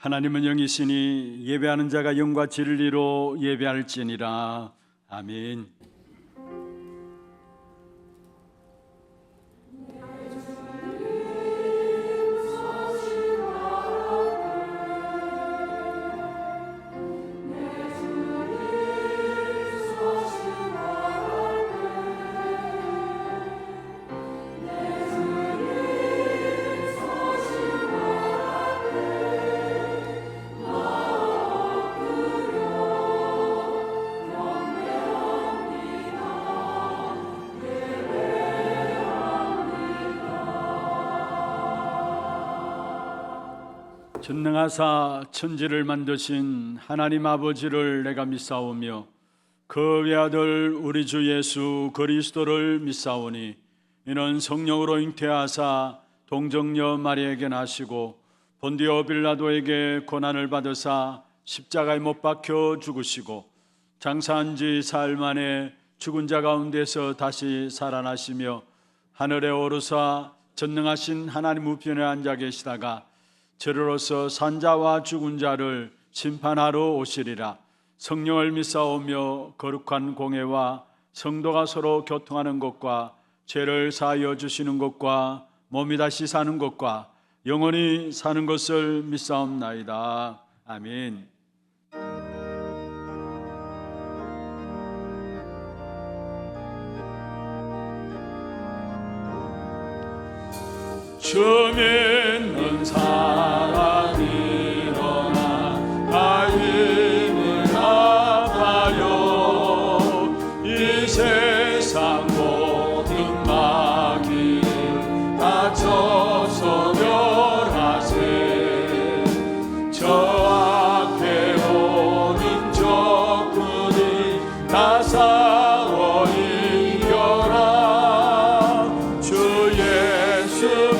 하나님은 영이시니 예배하는 자가 영과 진리로 예배할지니라. 아멘. 전능하사 천지를 만드신 하나님 아버지를 내가 믿사오며 그 외아들 우리 주 예수 그리스도를 믿사오니 이는 성령으로 잉태하사 동정녀 마리아에게 나시고 본디오 빌라도에게 고난을 받으사 십자가에 못 박혀 죽으시고 장사한 지 사흘 만에 죽은 자 가운데서 다시 살아나시며 하늘에 오르사 전능하신 하나님 우편에 앉아 계시다가 저로서 산자와 죽은 자를 심판하러 오시리라. 성령을 믿사오며 거룩한 공회와 성도가 서로 교통하는 것과 죄를 사하여 주시는 것과 몸이 다시 사는 것과 영원히 사는 것을 믿사옵나이다. 아멘. 주 믿는 사람이 일어나 나 힘을 다하여 이 세상 모든 마귀 다쳐서 멸하세. 저 앞에 오는 적군이 나 싸워 이겨라. 주 예수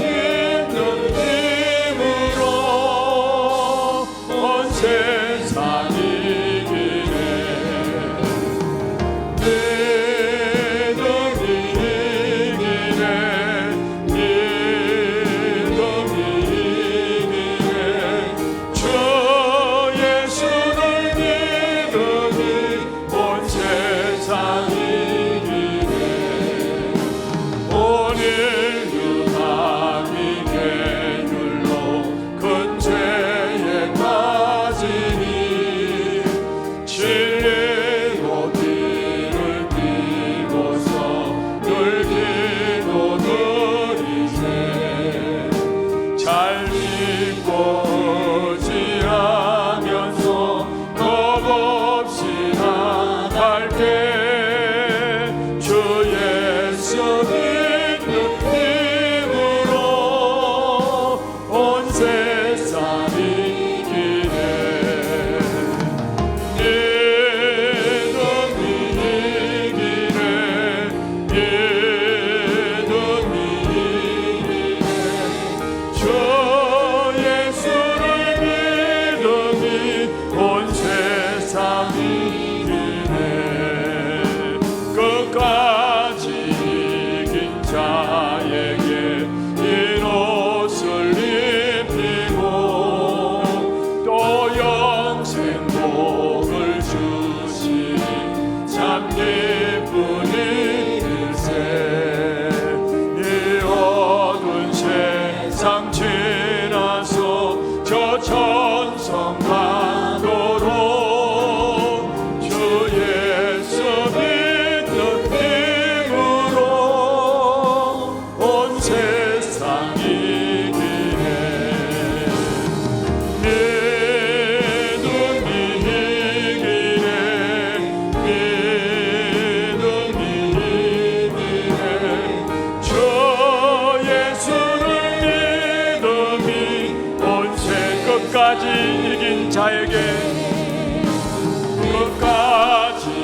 끝까지 이긴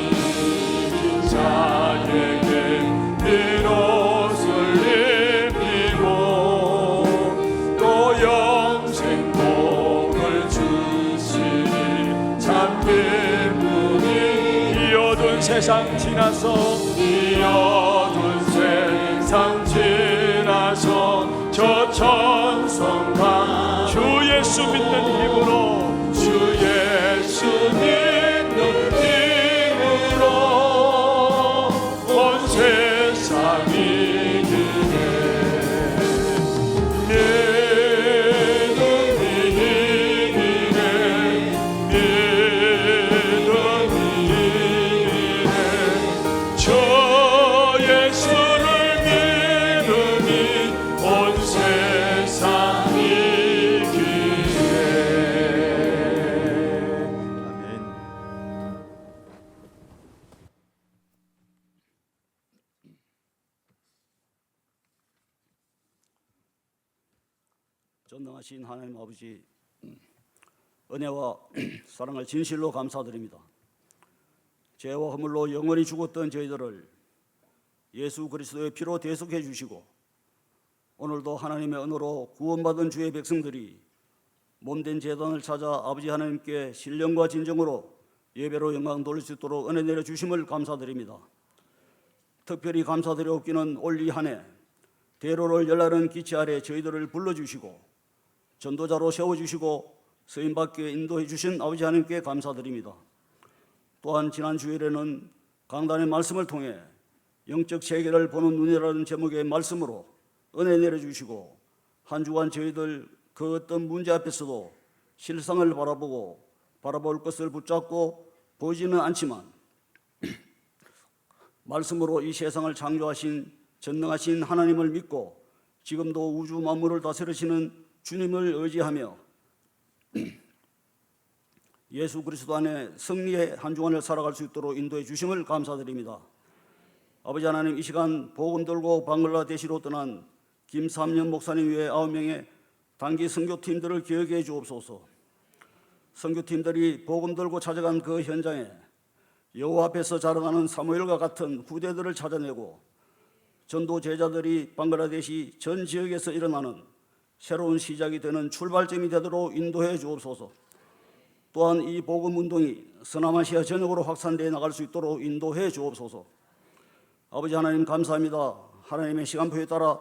자에게 네 옷을 입히고 또 영생 복을 주시니 참 기쁘니. 이 어두운 세상 지나서 저 천성과 주 예수 믿는 힘으로 전능하신 하나님 아버지, 은혜와 사랑을 진실로 감사드립니다. 죄와 허물로 영원히 죽었던 저희들을 예수 그리스도의 피로 대속해 주시고, 오늘도 하나님의 은혜로 구원받은 주의 백성들이 몸된 제단을 찾아 아버지 하나님께 신령과 진정으로 예배로 영광 돌릴 수 있도록 은혜 내려주심을 감사드립니다. 특별히 감사드려옵기는 올 이 한 해 대로를 열라는 기치 아래 저희들을 불러주시고 전도자로 세워주시고 서인받게 인도해 주신 아버지 하나님께 감사드립니다. 또한 지난 주일에는 강단의 말씀을 통해 영적 세계를 보는 눈이라는 제목의 말씀으로 은혜 내려주시고, 한 주간 저희들 그 어떤 문제 앞에서도 실상을 바라볼 것을 붙잡고 보이지는 않지만 말씀으로 이 세상을 창조하신 전능하신 하나님을 믿고 지금도 우주 만물을 다스리시는 주님을 의지하며 예수 그리스도 안에 승리의 한 주간을 살아갈 수 있도록 인도해 주심을 감사드립니다. 아버지 하나님, 이 시간 복음 들고 방글라데시로 떠난 김삼년 목사님 외에 9명의 단기 선교팀들을 기억해 주옵소서. 선교팀들이 복음 들고 찾아간 그 현장에 여호와 앞에서 자라나는 사무엘과 같은 후대들을 찾아내고, 전도 제자들이 방글라데시 전 지역에서 일어나는 새로운 시작이 되는 출발점이 되도록 인도해 주옵소서. 또한 이 복음 운동이 서남아시아 전역으로 확산되어 나갈 수 있도록 인도해 주옵소서. 아버지 하나님, 감사합니다. 하나님의 시간표에 따라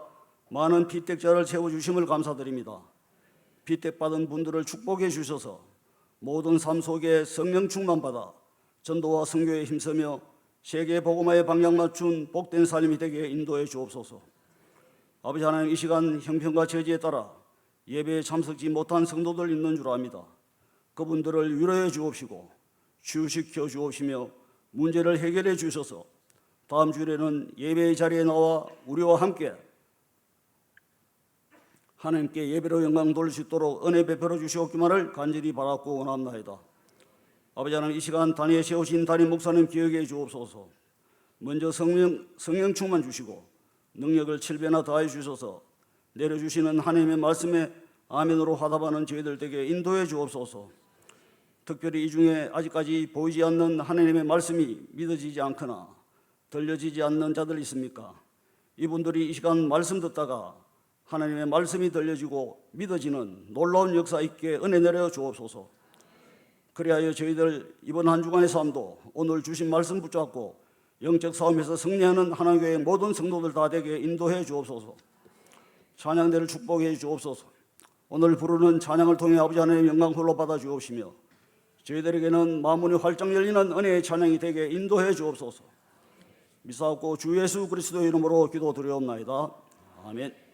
많은 피택자를 세워주심을 감사드립니다. 피택받은 분들을 축복해 주셔서 모든 삶 속에 성령 충만받아 전도와 선교에 힘쓰며 세계 복음화에 방향 맞춘 복된 삶이 되게 인도해 주옵소서. 아버지 하나님, 이 시간 형편과 처지에 따라 예배에 참석지 못한 성도들 있는 줄 압니다. 그분들을 위로해 주옵시고 치유시켜 주옵시며 문제를 해결해 주셔서 다음 주일에는 예배의 자리에 나와 우리와 함께 하나님께 예배로 영광 돌릴 수 있도록 은혜 베풀어 주시옵기만을 간절히 바라고 원합나이다. 아버지 하나님, 이 시간 단위에 세우신 담임 목사님 기억해 주옵소서. 먼저 성령 충만 주시고 능력을 7배나 더해 주셔서 내려주시는 하나님의 말씀에 아멘으로 화답하는 저희들 에게 인도해 주옵소서. 특별히 이 중에 아직까지 보이지 않는 하나님의 말씀이 믿어지지 않거나 들려지지 않는 자들 있습니까? 이분들이 이 시간 말씀 듣다가 하나님의 말씀이 들려지고 믿어지는 놀라운 역사 있게 은혜 내려 주옵소서. 그리하여 저희들 이번 한 주간의 삶도 오늘 주신 말씀 붙잡고 영적 싸움에서 승리하는 하나님교회 모든 성도들 다 되게 인도해 주옵소서. 찬양대를 축복해 주옵소서. 오늘 부르는 찬양을 통해 아버지 하나님의 영광 홀로 받아 주옵시며 저희들에게는 마문이 활짝 열리는 은혜의 찬양이 되게 인도해 주옵소서. 미사옵고 주 예수 그리스도의 이름으로 기도드리옵나이다. 아멘.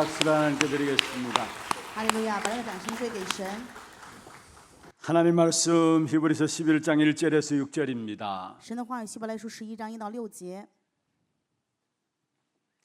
박수를 하나님께 드리겠습니다. 哈利路亚！把这个掌声归给神。 하나님 말씀 히브리서 11장 1절에서 6절입니다. 神的话语，希伯来书11章1到6节。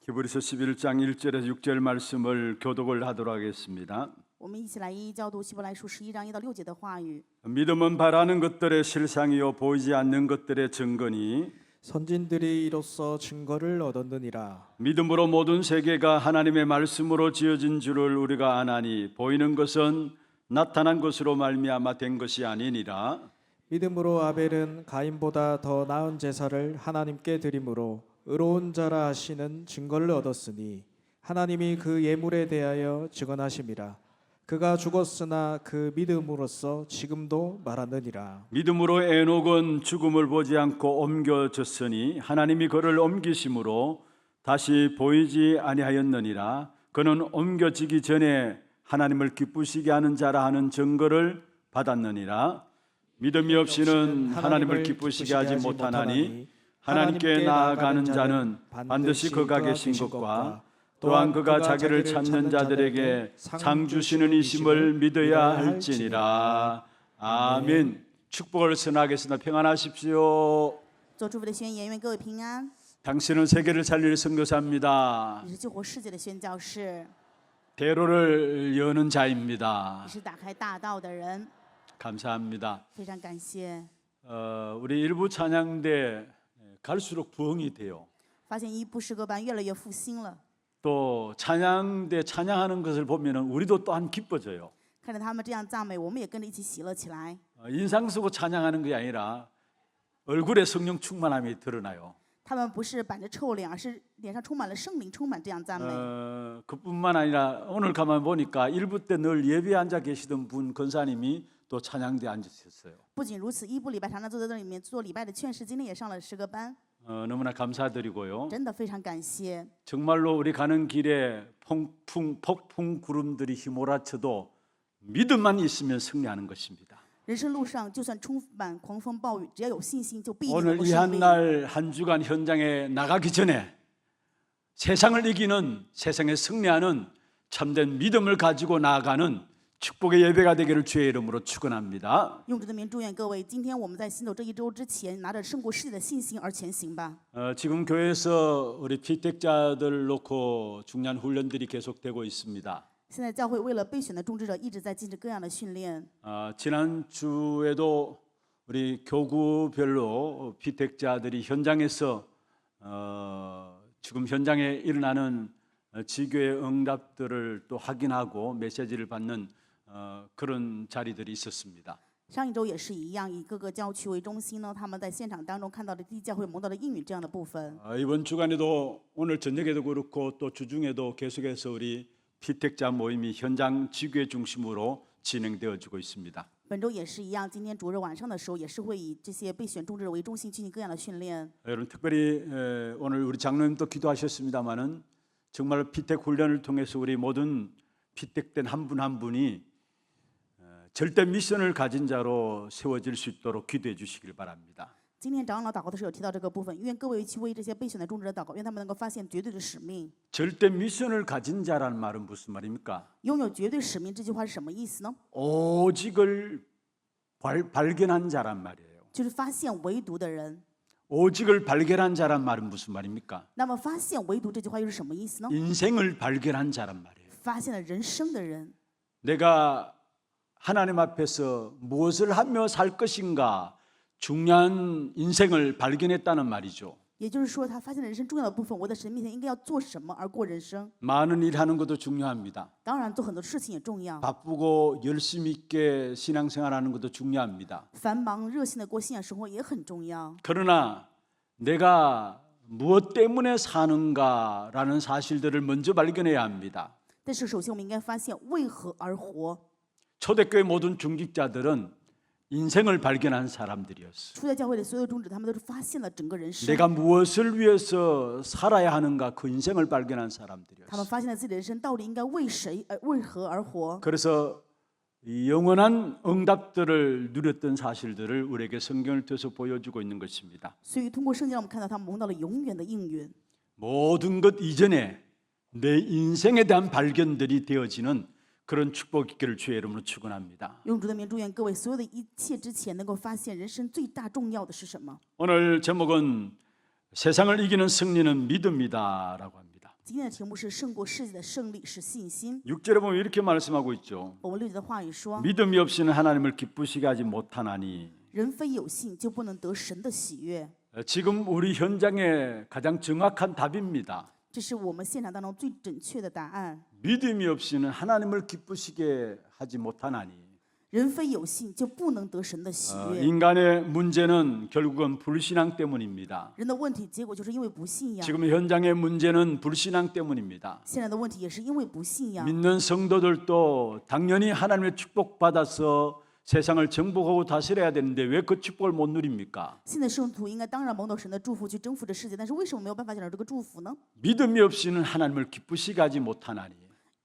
히브리서 11장 1절에서 6절 말씀을 교독을 하도록 하겠습니다. 我们一起来一一教读希伯来书11章1到6节的话语。 믿음은 바라는 것들의 실상이요 보이지 않는 것들의 증거니 선진들이 이로써 증거를 얻었느니라. 믿음으로 모든 세계가 하나님의 말씀으로 지어진 줄을 우리가 아나니 보이는 것은 나타난 것으로 말미암아 된 것이 아니니라. 믿음으로 아벨은 가인보다 더 나은 제사를 하나님께 드림으로 의로운 자라 하시는 증거를 얻었으니 하나님이 그 예물에 대하여 증언하심이라. 그가 죽었으나 그 믿음으로써 지금도 말하느니라. 믿음으로 에녹은 죽음을 보지 않고 옮겨졌으니 하나님이 그를 옮기심으로 다시 보이지 아니하였느니라. 그는 옮겨지기 전에 하나님을 기쁘시게 하는 자라 하는 증거를 받았느니라. 믿음이 없이는 하나님을 기쁘시게 하지 못하나니 하나님께 나아가는 자는 반드시 그가 계신 것과 또한 그가 자기를 찾는 자들에게 상 주시는 이심을 믿어야 할지니라. 아멘. 축복을 선하겠습니다. 평안하십시오. 做祝福的宣言，愿各位平安。 당신은 세계를 살릴 선교사입니다. 你是救活世界的宣教士， 대로를 여는 자입니다. 你是打开大道的人。 감사합니다. 非常感谢。 우리 일부 찬양대 갈수록 부흥이 돼요. 发现一部诗歌班越来越复兴了， 또 찬양대 찬양하는 것을 보면은 우리도 또한 기뻐져요. 看着他们这样赞美，我们也跟着一起喜乐起来。 인상 쓰고 찬양하는 게 아니라 얼굴에 성령 충만함이 드러나요. 他们不是板着臭脸，而是脸上充满了圣灵，充满这样赞美。 그뿐만 아니라 오늘 가만 보니까 일부 때 늘 예배에 앉아 계시던 분 권사님이 또 찬양대에 앉으셨어요. 不仅如此，一部礼拜常常坐在那里面做礼拜的劝士，今天也上了诗歌班， 너무나 감사드리고요. 真的非常感谢。 정말로 우리 가는 길에 폭풍 구름들이 휘몰아쳐도 믿음만 있으면 승리하는 것입니다. 人生路上，就算充满狂风暴雨，只要有信心，就必定能 오늘 够 이 胜利。 한 날 한 주간 현장에 나가기 전에 세상을 이기는 세상에 승리하는 참된 믿음을 가지고 나아가는 축복의 예배가 되기를 주의 이름으로 축원합니다. 用主的名祝愿各位，今天我们在行走这一周之前，拿着胜过世界的信心而前行吧。 지금 교회에서 우리 피택자들 놓고 중요한 훈련들이 계속되고 있습니다. 现在教会为了被选的种植者，一直在进行各样的训练。 지난 주에도 우리 교구별로 피택자들이 현장에서 지금 현장에 일어나는 지교의 응답들을 또 확인하고 메시지를 받는 그런 자리들이 있었습니다. 上一周也是一样，以各个教区为中心呢，他们在现场当中看到的地教会蒙到的应允这样的部分。 이번 주간에도 오늘 저녁에도 그렇고 또 주중에도 계속해서 우리 피택자 모임이 현장 지교의 중심으로 진행되어지고 있습니다. 本周也是一样，今天主日晚上的时候，也是会以这些被选种植者为中心进行各样的训练。 여러분 특별히 오늘 우리 장로님도 기도하셨습니다마는 정말 피택 훈련을 통해서 우리 모든 피택된 한 분 한 분이 절대 미션을 가진 자로 세워질 수 있도록 기도해 주시길 바랍니다. 今天长老祷告的时候有提到这个部分，愿各位去为这些被选的种植者祷告，愿他们能够发现绝对的使命。 절대 미션을 가진 자라는 말은 무슨 말입니까? 拥有绝对使命这句话是什么意思呢？ 오직을 발견한 자란 말이에요. 就是发现唯独的人。 오직을 발견한 자란 말은 무슨 말입니까? 那么发现唯独这句话又是什么意思呢？ 인생을 발견한 자란 말이에요. 发现了人生的人。 내가 하나님 앞에서 무엇을 하며 살 것인가 중요한 인생을 발견했다는 말이죠. 也就是说，他发现了人生重要的部分，我在神面前应该要做什么而过人生。 많은 일하는 것도 중요합니다. 当然，做很多事情也重要， 바쁘고 열심 있게 신앙생활하는 것도 중요합니다. 繁忙热心的过信仰生活也很重要。 그러나 내가 무엇 때문에 사는가라는 사실들을 먼저 발견해야 합니다. 但是，首先我们应该发现为何而活。 초대교회 모든 중직자들은 인생을 발견한 사람들이었어요. 初代教会的所有种子，他们都是发现了整个人生。 내가 무엇을 위해서 살아야 하는가 그 인생을 발견한 他们 사람들이었어요. 发现了自己的人生到底应该为谁为何而活。 그래서 이 영원한 응답들을 누렸던 사실들을 우리에게 성경을 통해서 보여주고 있는 것입니다. 所以通过圣经，让我们看到他们蒙到了永远的应允。 모든 것 이전에 내 인생에 대한 발견들이 되어지는 그런 축복 있기를 주의 이름으로 축원합니다. 用主的名祝愿各位所有的一切之前能够发现人生最大重要的是什么。 오늘 제목은 세상을 이기는 승리는 믿음이다라고 합니다. 今天的题目是胜过世界的胜利是信心。 6절에 보면 이렇게 말씀하고 있죠. 我们6节的话语说， 믿음이 없이는 하나님을 기쁘시게 하지 못하나니. 人非有信就不能得神的喜悦。 지금 우리 현장의 가장 정확한 답입니다. 这是我们现场当中最准确的答案。 믿음이 없이는 하나님을 기쁘시게 하지 못하나니. 人非有信就不能得神的喜悦。 인간의 문제는 결국은 불신앙 때문입니다. 人的问题结果就是因为不信仰。 지금 현장의 문제는 불신앙 때문입니다. 现在的问题也是因为不信仰。 믿는 성도들도 당연히 하나님의 축복받아서 세상을 정복하고 다스려야 되는데 왜 그 축복을 못 누립니까? 现在圣徒应该当然蒙到神的祝福去征服这世界，但是为什么没有办法享受这个祝福呢？ 믿음이 없이는 하나님을 기쁘시게 하지 못하나니.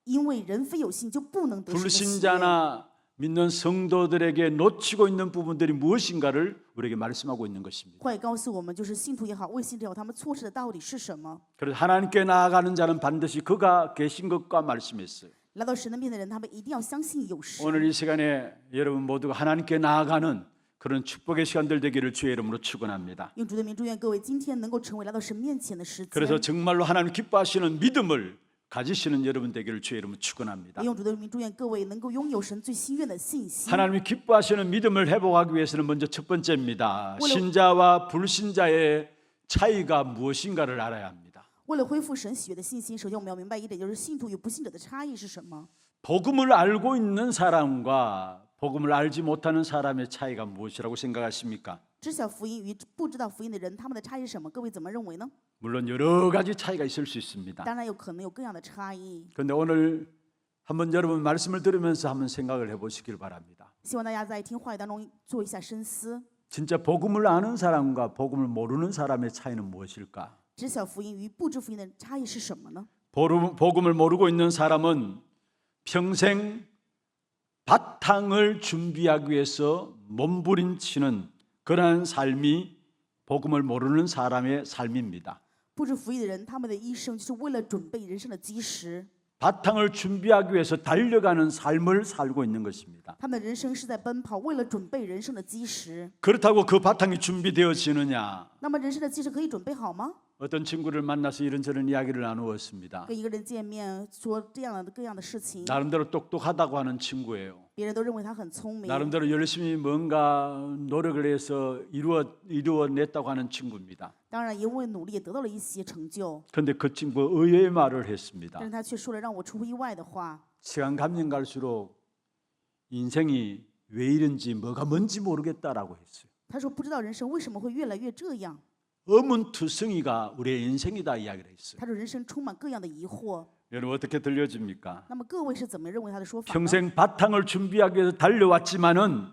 因为人非有信就不能得神的喜悦。 불신자나 믿는 성도들에게 놓치고 있는 부분들이 무엇인가를 우리에게 말씀하고 있는 것입니다. 话语告诉我们，就是信徒也好，未信者也好，他们错失的到底是什么？ 그래서 하나님께 나아가는 자는 반드시 그가 계신 것과 말씀했어요. 来到神的面前的人，他们一定要相信有神。 오늘 이 시간에 여러분 모두가 하나님께 나아가는 그런 축복의 시간들 되기를 주의 이름으로 축원합니다. 用主的名祝愿各位今天能够成为来到神面前的时间。 그래서 정말로 하나님 기뻐하시는 믿음을 가지시는 여러분 되기를 주의 이름으로 축원합니다. 用主的名祝愿各位能够拥有神最心愿的信心。 하나님이 기뻐하시는 믿음을 회복하기 위해서는 먼저 첫 번째입니다. 신자와 불신자의 차이가 무엇인가를 알아야 합니다. 为了恢复神喜悦的信心，首先我们要明白一点，就是信徒与不信者的差异是什么。 복음을 알고 있는 사람과 복음을 알지 못하는 사람의 차이가 무엇이라고 생각하십니까? 知晓福音与不知道福音的人，他们的差异是什么？各位怎么认为呢？ 물론 여러 가지 차이가 있을 수 있습니다. 当然有可能有各样的差异。 그런데 오늘 한번 여러분 말씀을 들으면서 한번 생각을 해보시길 바랍니다. 希望大家在听话语当中做一下深思。 진짜 복음을 아는 사람과 복음을 모르는 사람의 차이는 무엇일까? 知晓福音与不知福音的差异是什么呢？ 복음을 모르고 있는 사람은 평생 바탕을 준비하기 위해서 몸부림치는 그러한 삶이 복음을 모르는 사람의 삶입니다. 不知福音的人，他们的一生就是为了准备人生的基石。 바탕을 준비하기 위해서 달려가는 삶을 살고 있는 것입니다. 他们的人生是在奔跑，为了准备人生的基石。 그렇다고 그 바탕이 준비되어지느냐? 那么人生的基石可以准备好吗？ 어떤 친구를 만나서 이런저런 이야기를 나누었습니다. 跟一个人见面说这样的各样的事情， 나름대로 똑똑하다고 하는 친구예요. 别人都认为他很聪明， 나름대로 열심히 뭔가 노력을 해서 이루어냈다고 하는 친구입니다. 当然因为努力也得到了一些成就。 그런데 그 친구가 의외의 말을 했습니다. 但是他却说了让我出乎意外的话。 시간 가면 갈수록 인생이 왜 이런지 뭐가 뭔지 모르겠다라고 했어요. 他说不知道人生为什么会越来越这样。 어문투성이가 우리의 인생이다 이야기를 했어요. 他说人生充满各样的疑惑。 여러분 어떻게 들려집니까? 那么各位是怎么认为他的说法呢？ 평생 바탕을 준비하기 위해서 달려왔지만은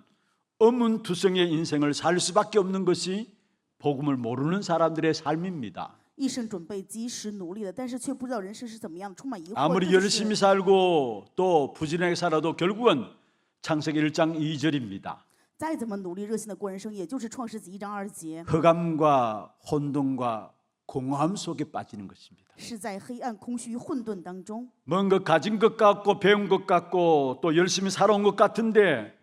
어문투성의 인생을 살 수밖에 없는 것이 복음을 모르는 사람들의 삶입니다. 一生准备及时努力的，但是却不知道人生是怎么样的，充满疑惑。 아무리 这就是 열심히 살고 또 부지런하게 살아도 결국은 창세기 1장 2절입니다. 再怎么努力热心的过人生，也就是创世纪1章2节， 흑암과 혼돈과 공허함 속에 빠지는 것입니다. 是在黑暗、空虚、混沌当中。 뭔가 가진 것 같고 배운 것 같고 또 열심히 살아온 것 같은데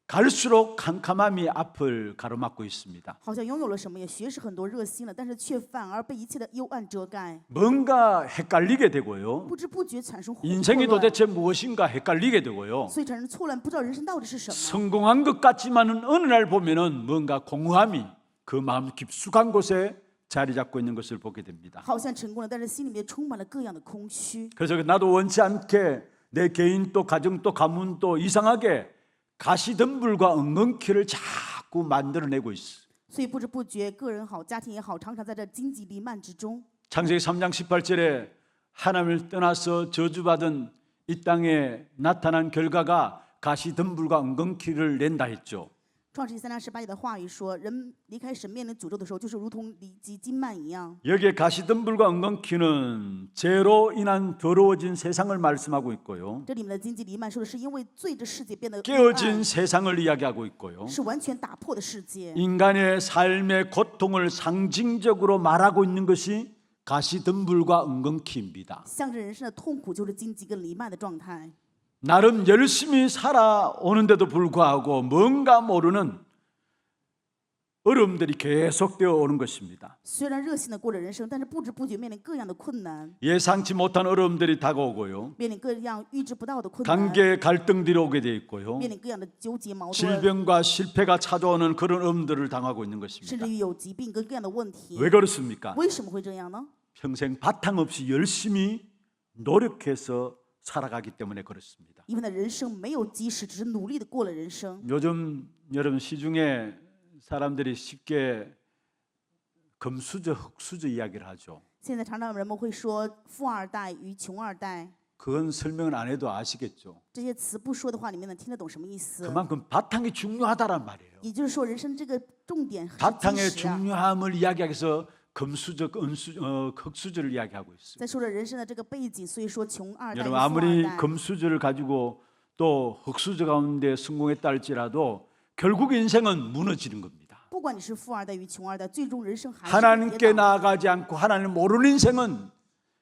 갈수록 캄캄함이 앞을 가로막고 있습니다. 好像拥有了什么，也学识很多，热心了，但是却反而被一切的幽暗遮盖， 뭔가 헷갈리게 되고요. 不知不觉产生混 인생이 乱， 도대체 무엇인가 헷갈리게 되고요. 所以产生错乱，不知道人生到底是什么。 성공한 것 같지만은 어느 날 보면은 뭔가 공허함이 그 마음 깊숙한 곳에 자리 잡고 있는 것을 보게 됩니다. 好像成功了，但是心里面充满了各样的空虚。 그래서 나도 원치 않게 내 개인 또 가정 또 가문 또 이상하게 가시덤불과 엉겅퀴를 자꾸 만들어내고 있어. 所以不知不觉，个人好，家庭也好，常常在这荆棘弥漫之中。 창세기 3장 18절에 하나님을 떠나서 저주받은 이 땅에 나타난 결과가 가시덤불과 엉겅퀴를 낸다 했죠. 创世纪3章18节的话语说，人离开神面临诅咒的时候，就是如同离经经漫一样。 여기에 가시덤불과 엉겅퀴는 죄로 인한 더러워진 세상을 말씀하고 있고요. 这里面的荆棘弥漫说的是因为罪的世界变得幽 깨어진 暗， 세상을 이야기하고 있고요. 是完全打破的世界。 인간의 삶의 고통을 상징적으로 말하고 있는 것이 가시덤불과 엉겅퀴입니다. 象征人生的痛苦就是荆棘跟藜麦的状态。 나름 열심히 살아오는데도 불구하고 뭔가 모르는 어려움들이 계속되어 오는 것입니다. 虽然热心的过着人生，但是不知不觉面临各样的困难， 예상치 못한 어려움들이 다가오고요. 面临各样预知不到的困难， 관계 갈등들이 오게 되어 있고요. 面临各样的纠结矛盾， 질병과 실패가 찾아오는 그런 어려움들을 당하고 있는 甚 것입니다. 至于有疾病跟各样的问题。 왜 그렇습니까? 为什么会这样呢？ 평생 바탕 없이 열심히 노력해서 살아가기 때문에 그렇습니다. 因为他人生没有基石，只是努力的过了人生。 요즘 여러분 시중에 사람들이 쉽게 금수저, 흑수저 이야기를 하죠. 现在常常人们会说富二代与穷二代， 그건 설명을 안 해도 아시겠죠. 这些词不说的话，你们能听得懂什么意思？ 그만큼 바탕이 중요하다란 말이에요. 也就是说，人生这个重点是 바탕의 基石啊。 중요함을 이야기하기 위해서 금수저, 흑수저를 이야기하고 있습니다. 在说着人生的这个背景，所以说穷二代与 여러분 富二 아무리 代。 금수저를 가지고 또 흑수저 가운데 성공했다 할지라도 결국 인생은 무너지는 겁니다. 不管你是富二代与穷二代，最终人生还是 하나님께 跌倒。 나아가지 않고 하나님을 모르는 인생은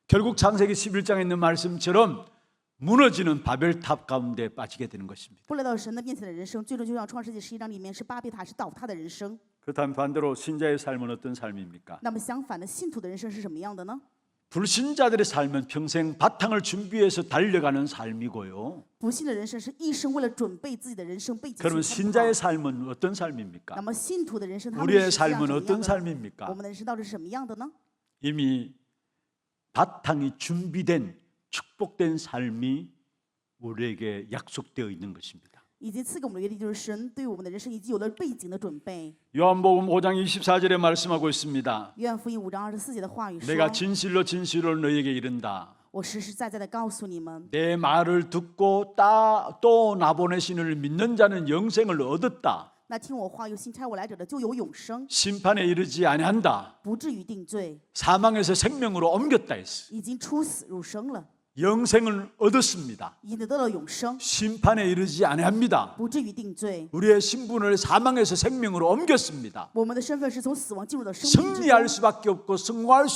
결국 창세기 11장에 있는 말씀처럼 무너지는 바벨탑 가운데 빠지게 되는 것입니다. 不来到神的面前的人生，最终就像创世纪11章里面是巴别塔是倒塌的人生。 그렇다면 반대로 신자의 삶은 어떤 삶입니까? 那么相反的，信徒的人生是什么样的呢？ 불신자들의 삶은 평생 바탕을 준비해서 달려가는 삶이고요. 不信的人生是一生为了准备自己的人生背景去 그러면 奔跑。 신자의 삶은 어떤 那 삶입니까? 么信徒的人生，他们 우리의 是这样 삶은 什么 어떤 样的？ 삶입니까? 我们的人生到底是什么样的呢？ 이미 바탕이 준비된 축복된 삶이 우리에게 약속되어 있는 것입니다. 已经赐给我们的约定，就是神对我们的人生已经有了背景的准备。 요한복음 5장 24절에 말씀하고 있습니다. 约翰福音5章24节的话语说 내가 ：“ 진실로 너희에게 이른다. 我实实在在的告诉你们， 내 말을 듣고 또 나보내신 이를 믿는 자는 영생을 얻었다. 那听我话又信差我来者的，就有永生， 심판에 이르지 아니한다. 不至于定罪， 사망에서 생명으로 옮겼다 했어. 已经出死入生了， 영생을 얻었습니다. 已经得到了永生， 심판에 이르지 아니합니다. 不至于定罪。 우리의 신분을 사망에서 생명으로 옮겼습니다. 我们的身份是从死亡进入到生命之 승리할 中。 수밖에 없고 성공할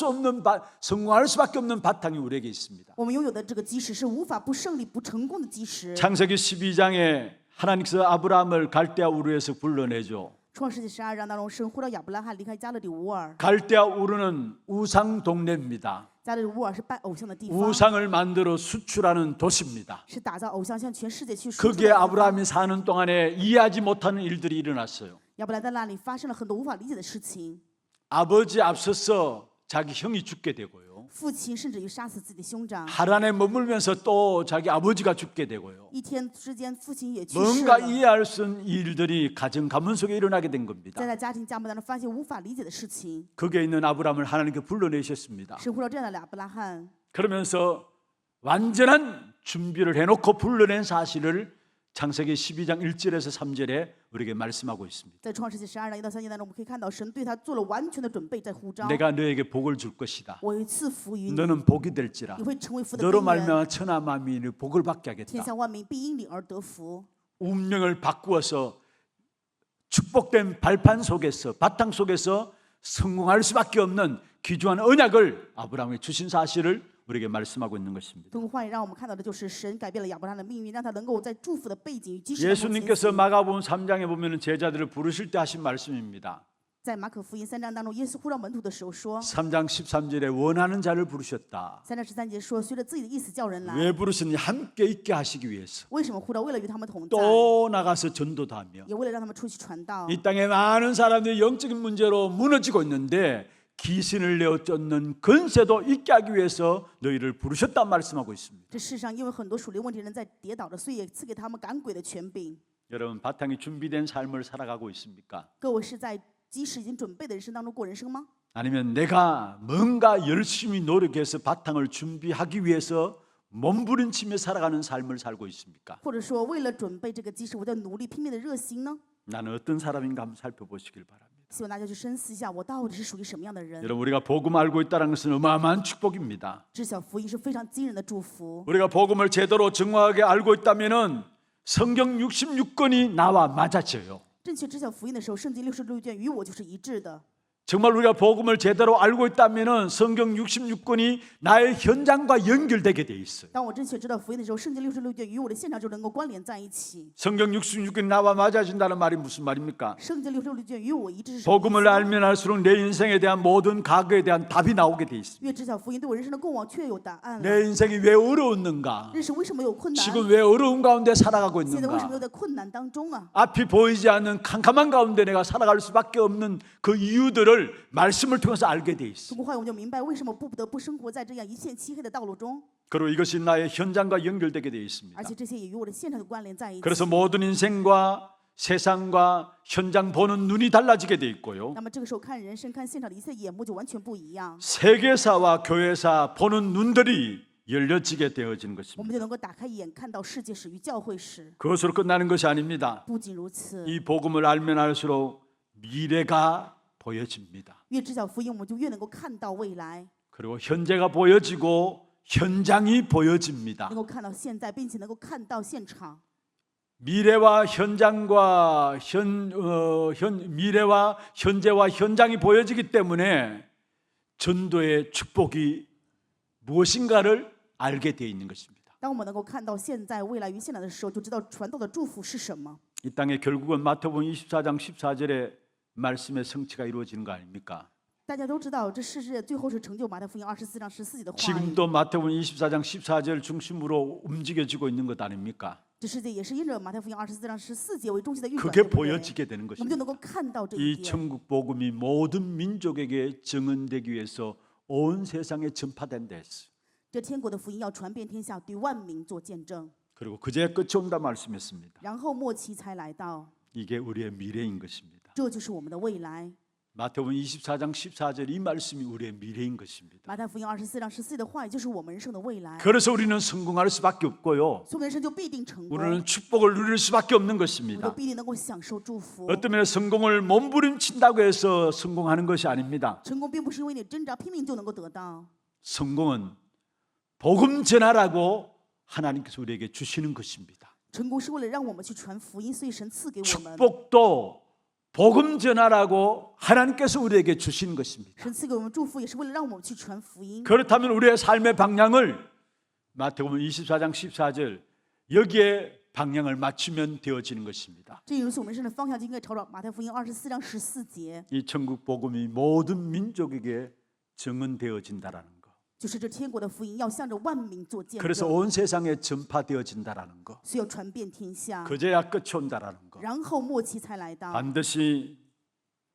수밖에 없는 바탕이 우리에게 있습니다. 我们拥有的这个基石是无法不胜利、不成功的基石。 창세기 12장에 하나님께서 아브라함을 갈대아 우르에서 불러내죠. 创世纪12章当中，神呼召亚伯拉罕离开加勒底乌尔。 갈대아 우르는 우상 동네입니다. 加勒底乌尔是拜偶像的地方， 우상을 만들어 수출하는 도시입니다. 是打造偶像向全世界去输出的 거기에 地方。 아브라함이 사는 동안에 이해하지 못하는 일들이 일어났어요. 亚伯拉在那里发生了很多无法理解的事情， 아버지 앞서서 자기 형이 죽게 되고요. 父亲甚至于杀死自己的兄长。 하란에 머물면서 또 자기 아버지가 죽게 되고요. 一天之间，父亲也去世 뭔가 了。 이해할 수 없는 일들이 가정 가문 속에 일어나게 된 겁니다. 在他家庭家门当中发现无法理解的事情， 거기에 있는 아브라함을 하나님께 불러내셨습니다. 神呼召这样的亚伯拉罕， 그러면서 완전한 준비를 해놓고 불러낸 사실을 창세기 12장 1절에서 3절에 우리에게 말씀하고 있습니다. 在创世纪12章1到3节当中，我们可以看到神对他做了完全的准备，在呼召。 내가 너에게 복을 줄 것이다. 我有赐福于你， 너는 복이 될지라. 你会成为福的 너로 根源， 말미암아 천하 만민이 복을 받게 天 하겠다. 下万民必因你而得福。 운명을 바꾸어서 축복된 발판 속에서 바탕 속에서 성공할 수밖에 없는 귀중한 언약을 아브라함에 주신 사실을 우리에게 말씀하고 있는 것입니다. 通过话语让我们看到的就是神改变了亚伯拉罕的命运，让他能够在祝福的背景与基石当中前 예수님께서 行。 마가복음 3장에 보면 제자들을 부르실 때 하신 말씀입니다. 在马可福音3章当中，耶稣呼召门徒的时候说， 3장 13절에 원하는 자를 부르셨다. 3章13节说，随着自己的意思叫人来。 왜 부르셨니? 함께 있게 하시기 위해서. 为什么呼召？为了与他们同在， 또 나가서 전도도 하며. 也为了让他们出去传道。 이 땅에 많은 사람들이 영적인 문제로 무너지고 있는데 기신을 내어 쫓는 건세도 있게 하기 위해서 너희를 부르셨다 말씀하고 있습니다. 这世上因为很多属灵问题人在跌倒着，所以也赐给他们赶鬼的权柄。 여러분 바탕이 준비된 삶을 살아가고 있습니까? 各位是在基石已经准备的人生当中过人生吗？ 아니면 내가 뭔가 열심히 노력해서 바탕을 준비하기 위해서 몸부림치며 살아가는 삶을 살고 있습니까? 或者说为了准备这个基石，我在努力拼命的热心呢？ 나는 어떤 사람인가 한번 살펴보시길 바랍니다. 希望大家去深思一下，我到底是属于什么样的人？ 여러분 우리가 복음 알고 있다는 것은 어마어마한 축복입니다. 知晓福音是非常惊人的祝福。 우리가 복음을 제대로 정확하게 알고 있다면은 성경 66권이 나와 맞아져요. 正确知晓福音的时候，圣经66卷与我就是一致的。 정말 우리가 복음을 제대로 알고 있다면 성경 66권이 나의 현장과 연결되게 돼 있어요. 当我正确知道福音的时候，圣经66卷与我的现场就能够关联在一起。 성경 66권이 나와 맞아진다는 말이 무슨 말입니까? 圣经66卷与我一致是什么意思？ 복음을 알면 알수록 내 인생에 대한 모든 과거에 대한 답이 나오게 돼 있습니다. 越知晓福音，对我人生的过往却有答案了。 내 인생이 왜 어려웠는가? 认识为什么有困难？ 지금 왜 어려운 가운데 살아가고 现在为什么 있는가? 又在困难当中啊？ 앞이 보이지 않는 캄캄한 가운데 내가 살아갈 수밖에 없는 그 이유들을 말씀을 통해서 알게 돼 있어. 通过话语，我们就明白为什么不得不生活在这样一片漆黑的道路中， 그리고 이것이 나의 현장과 연결되게 돼 있습니다. 而且这些也与我的现场有关联在一起。 그래서 모든 인생과 세상과 현장 보는 눈이 달라지게 돼 있고요. 那么这个时候看人生、看现场的一切眼目就完全不一样， 세계사와 교회사 보는 눈들이 열려지게 되어지는 我 것입니다. 们就能够打开眼，看到世界史与教会史。 그것으로 끝나는 것이 아닙니다. 不仅如此， 이 복음을 알면 알수록 미래가 보여집니다. 越知晓福音，我们就越能够看到未来， 그리고 현재가 보여지고 현장이 보여집니다. 能够看到现在，并且能够看到现场。 미래와 현장과 미래와 현재와 현장이 보여지기 때문에 전도의 축복이 무엇인가를 알게 되어 있는 것입니다. 当我们能够看到现在、未来与现场的时候，就知道传道的祝福是什么。 이 땅에 결국은 마태복음 24장 14절의 말씀의 성취가 이루어지는 거 아닙니까? 大家都知道，这世界最后是成就马太福音24章14节的话语。 지금도 마태복음 24장 14절 중심으로 움직여지고 있는 것 아닙니까? 这世界也是因着马太福音24章14节为中心的运转， 그게 对不对？ 보여지게 되는 我们就 것입니다. 能够看到这一 이 点。 천국 복음이 모든 민족에게 증언되기 위해서 온 세상에 전파된다 했어요. 这天国的福音要传遍天下，对万民做见证。 그리고 그제야 끝이 온다 말씀했습니다. 然后末期才来到， 이게 우리의 미래인 것입니다. 这就是我们的未来。 마태복음 24장 14절 이 말씀이 우리의 미래인 것입니다. 马太福音24章14节的话语就是我们人生的未来， 그래서 우리는 성공할 수밖에 없고요. 所以我们人生就必定成功，我 우리는 축복을 누릴 수밖에 없는 们就 것입니다. 必定能够享受祝福。 어떤 면에 성공을 몸부림친다고 해서 성공하는 것이 아닙니다. 成功并不是因为你挣扎拼命就能够得到， 성공은 복음 전하라고 하나님께서 우리에게 주시는 것입니다. 成功是为了让我们去传福音，所以神赐给我们。 축복도 복음 전하라고 하나님께서 우리에게 주신 것입니다. 神赐给我们祝福，也是为了让我们去传福音。 그렇다면 우리의 삶의 방향을 마태복음 24장 14절 여기에 방향을 맞추면 되어지는 것입니다. 这也是我们人生的方向，就应该朝着马太福音24章14节， 이 천국 복음이 모든 민족에게 증언되어진다라는 것. 就是这天国的福音要向着万民做见 그래서 证， 온 세상에 전파되어진다라는 것. 需要传遍天下， 그제야 끝이 온다라는 것. 然后末期才来到， 반드시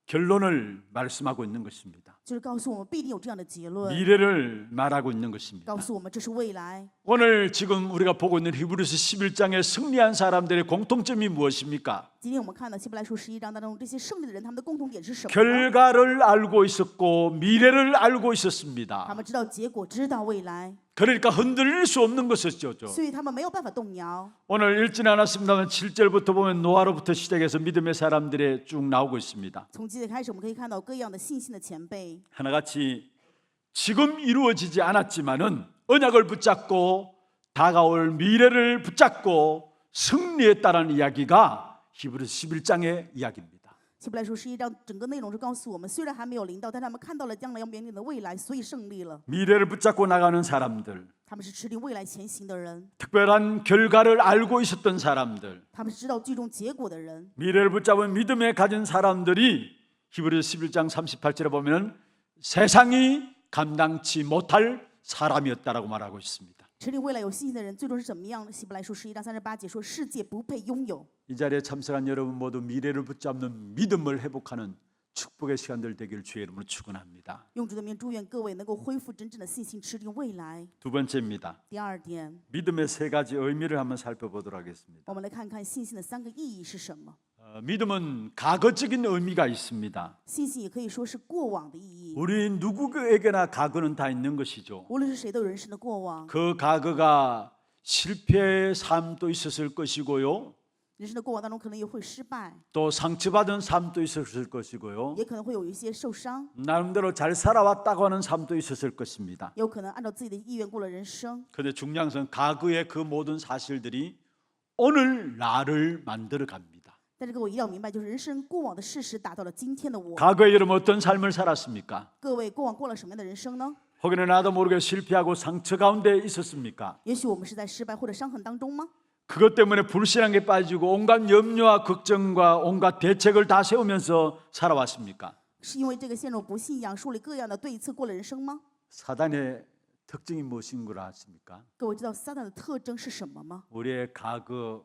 결론을 말씀하고 있는 것입니다. 就是告诉我们必定有这样的结论， 미래를 말하고 있는 것입니다. 告诉我们这是未来。 오늘 지금 우리가 보고 있는 히브리서 11장에 승리한 사람들의 공통점이 무엇입니까? 今天我们看到希伯来书11章当中，这些胜利的人，他们的共同点是什么呢？ 결과를 알고 있었고 미래를 알고 他 있었습니다. 们知道结果，知道未来， 그러니까 흔들릴 수 없는 것이죠. 所以他们没有办法动摇。 오늘 읽지는 않았습니다만 7절부터 보면 노아로부터 시작해서 믿음의 사람들이 쭉 나오고 있습니다. 从记节开始，我们可以看到各样的信心的前辈， 하나같이 지금 이루어지지 않았지만은 언약을 붙잡고 다가올 미래를 붙잡고 승리했다는 이야기가 히브리서 11장의 이야기입니다. 希伯来书11章整个内容是告诉我们，虽然还没有临到，但他们看到了将来要面临的未来，所以胜利了。 미래를 붙잡고 나가는 사람들, 他们是持定未来前行的人， 특별한 결과를 알고 있었던 사람들, 他们是知道最终结果的人。 미래를 붙잡은 믿음에 가진 사람들이 히브리서 11장 38절에 보면 세상이 감당치 못할 사람이었다라고 말하고 있습니다. 持定未来有信心的人，最终是怎么样呢？希伯来书11章38节说：“世界不配拥有。 이 자리에 참석한 여러분 모두 미래를 붙잡는 믿음을 회복하는 축복의 시간들 되기를 주의 이름으로 축원합니다. ”用主的名祝愿各位能够恢复真正的信心，持定未来。 두 번째입니다. 第二点， 믿음의 세 가지 의미를 한번 살펴보도록 하겠습니다. 我们来看看信心的3个意义是什么。 믿음은 과거적인 의미가 있습니다. 信心也可以说是过往的意义， 우리 누구에게나 과거는 다 있는 것이죠. 无论是谁都有人生的过往， 그 과거가 실패의 삶도 있었을 것이고요. 人生的过往当中可能也会失败， 또 상처받은 삶도 있었을 것이고요. 也可能会有一些受伤， 나름대로 잘 살아왔다고 하는 삶도 있었을 것입니다. 有可能按照自己的意愿过了人生。 그런데 중요한 것은 과거의 그 모든 사실들이 오늘 나를 만들어 갑니다. 但是各位一定要明白，就是人生过往的事实打造了今天的我。 과거에 여러분 어떤 삶을 살았습니까? 各位过往过了什么样的人生呢？ 혹은 나도 모르게 실패하고 상처 가운데 있었습니까? 也许我们是在失败或者伤痕当中吗？ 그것 때문에 불신앙에 빠지고 온갖 염려와 걱정과 온갖 대책을 다 세우면서 살아왔습니까? 是因为这个陷入不信仰，树立各样的对策过了人生吗？ 사단의 특징이 무엇인 걸 아십니까? 各位知道撒旦的特征是什么吗？ 우리의 과거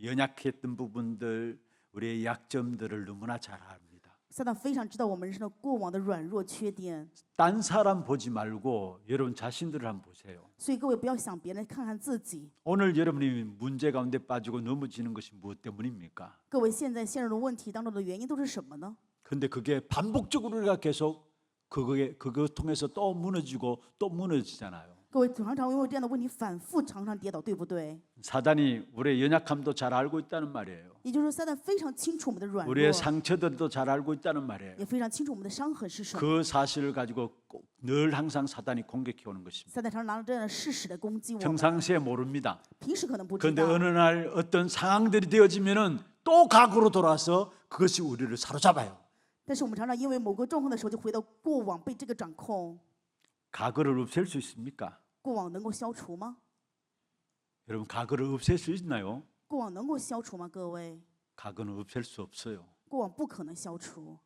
연약했던 부분들, 우리의 약점들을 너무나 잘 압니다. 撒旦非常知道我们人生的过往的软弱缺点， 딴 사람 보지 말고 여러분 자신들을 한번 보세요. 所以各位不要想别人，看看自己。 오늘 여러분이 문제 가운데 빠지고 넘어지는 것이 무엇 때문입니까? 各位现在陷入的问题当中的原因都是什么呢？ 근데 그게 반복적으로 우리가 계속 그거 통해서 또 무너지고 또 무너지잖아요. 各位常常因为这样的问题反复，常常跌倒，对不对？ 사단이 우리의 연약함도 잘 알고 있다는 말이에요. 也就是说，撒旦非常清楚我们的软弱， 우리의 상처들도 잘 알고 있다는 말이에요. 也非常清楚我们的伤痕是什么。 그 사실을 가지고 꼭 늘 항상 사단이 공격해 오는 것입니다. 撒旦常常拿着这样的事实来攻击我们， 평상시에 모릅니다. 平时可能不知 그런데 道， 어느 날 어떤 상황들이 되어지면은 또 과거로 돌아와서 그것이 우리를 사로잡아요. 但是我们常常因为某个状况的时候，就回到过往，被这个掌控。 과거를 없앨 수 있습니까? 过往能够消除吗？ 여러분 과거를 없앨 수 있나요? 过往能够消除吗？各位， 과거는 없앨 수 없어요. 过往不可能消除。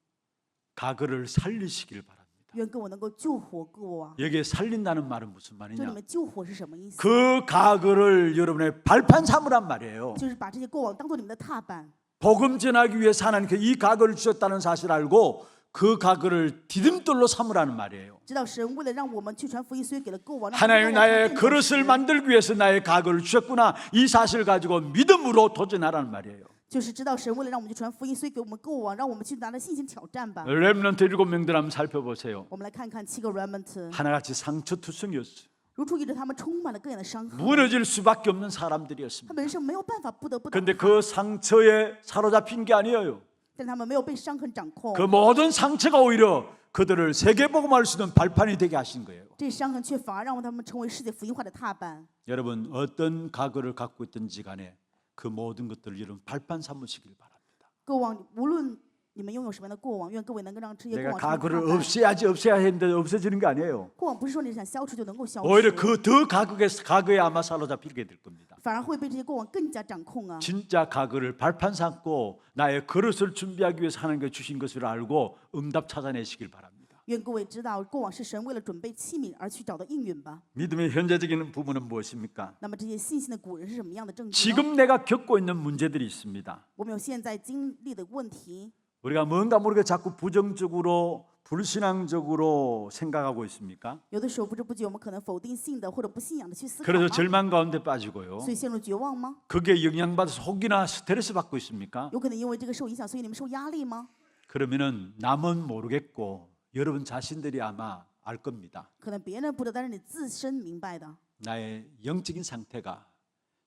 과거를 살리시길 바랍니다. 愿各位能够救活过往。 여기에 살린다는 말은 무슨 这里 말이냐? 面救活是什么意思？ 그 과거를 여러분의 발판 삼으란 말이에요. 就是把这些过往当做你们的踏板。 복음 전하기 위해서 하나님께 이 과거를 주셨다는 사실 알고 그 과거를 디딤돌로 삼으라는 말이에요. 知道神为了让我们去传福音，所以给了过往。让 하나님이 过往 나의 变成 그릇을 实 만들기 위해서 나의 과거를 주셨구나. 이 사실을 가지고 믿음으로 도전하라는 말이에요. 就是知道神为了让我们去传福音，所以给我们过往，让我们去拿着信心挑战吧。 렘넌트 7명들 한번 살펴보세요. 我们来看看7个 remnant， 하나같이 상처투성이었어요. 如出一辙，他们充满了各样的伤痕， 무너질 수밖에 없는 他 사람들이었습니다. 们人生没有办法，不得不倒 근데 塌， 그 상처에 사로잡힌 게 아니에요. 但他们没有被伤痕掌控 그 ， 모든 상처가 오히려 그들을 세계복음할 수 있는 발판이 되게 하신 거예요. 这伤痕却反而让他们成为世界福音化的踏板。 여러분 어떤 과거를 갖고 있든지 간에 그 모든 것들을 여러분 발판 삼으시길 바랍니다. 过往无论你们拥有什么样的过往，愿各位能够让这些过 내가 往成为 과거를 踏板。 없애야 했는데 없어지는 게 아니에요. 过往不是说你想消除就能够消除， 오히려 그 더 과거에 아마 사로잡히게 될 겁니다. 反而会被这些过往更加掌控啊！ 진짜 과거를 발판 삼고 나의 그릇을 준비하기 위해서 하나님께 주신 것을 알고 응답 찾아내시길 바랍니다. 愿各位知道，过往是神为了准备器皿而去找到应允吧。 믿음의 현재적인 부분은 무엇입니까? 那么这些信心的古人是什么样的证据呢？ 지금 내가 겪고 있는 문제들이 있습니다. 我们有现在经历的问题， 우리가 뭔가 모르게 자꾸 부정적으로 불신앙적으로 생각하고 있습니까? 有的时候不知不觉我们可能否定性的或者不信仰的去思考 그래서 吗？ 절망 가운데 빠지고요. 所以陷入绝望吗？ 그게 영향받아서 혹이나 스트레스 받고 있습니까? 有可能因为这个受影响，所以你们受压力吗？ 그러면은 남은 모르겠고 여러분 자신들이 아마 알 겁니다. 可能别人不知道，但是你自身明白的。 나의 영적인 상태가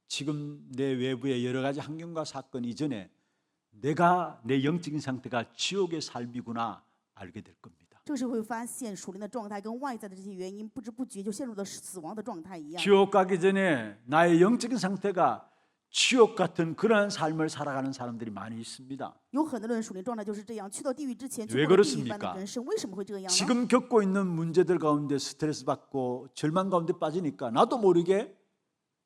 지금 내 외부의 여러 가지 환경과 사건 이전에 내가 내 영적인 상태가 지옥의 삶이구나 알게 될 겁니다. 这个时候会发现属灵的状态跟外在的这些原因，不知不觉就陷入了死亡的状态一样。 지옥 가기 전에 나의 영적인 상태가 지옥 같은 그러한 삶을 살아가는 사람들이 많이 있습니다. 有很多人属灵状态就是这样，去到地狱之前， 왜 去过了地狱般 그렇습니까 的人生，为什么会这样呢？ 지금 겪고 있는 문제들 가운데 스트레스 받고 절망 가운데 빠지니까 나도 모르게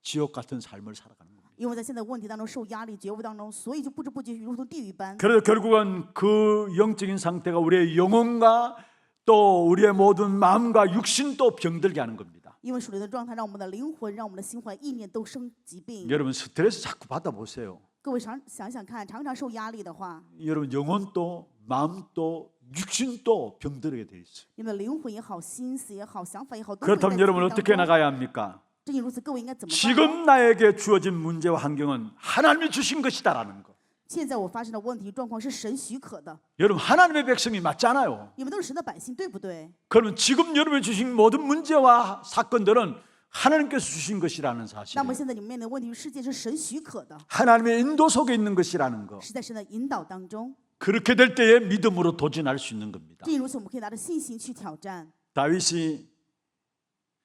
지옥 같은 삶을 살아가는 겁니다. 因为在现在问题当中受压力、觉悟当中，所以就不知不觉如同地狱般。 그래서 결국은 그 영적인 상태가 우리의 영혼과 또 우리의 모든 마음과 육신도 병들게 하는 겁니다. 因为属灵的状态让我们的灵魂、让我们的心怀意念都生疾病。 여러분 스트레스 자꾸 받아보세요. 各位想想看，常常受压力的话， 여러분 영혼도 마음도 육신도 병들게 돼 있어요. 你们的灵魂也好、心思也好、想法也好，都会在 그렇다면 疾 여러분 病当 어떻게 中。 나가야 합니까? 正因如此，各位应该怎么办呢？ 지금 나에게 주어진 문제와 환경은 하나님이 주신 것이다라는 거. 现在我发生的问题状况是神许可的， 여러분 하나님의 백성이 맞잖아요. 你们都是神的百姓，对不对？ 그러면 지금 여러분이 주신 모든 문제와 사건들은 하나님께서 주신 것이라는 那么 사실. 现在你们面临的问题，世界是神许可的， 하나님의 인도 속에 있는 것이라는 거. 是在神的引导当中。 그렇게 될 때에 믿음으로 도전할 수 있는 겁니다. 正因如此，我们可以拿着信心去挑战。 다윗이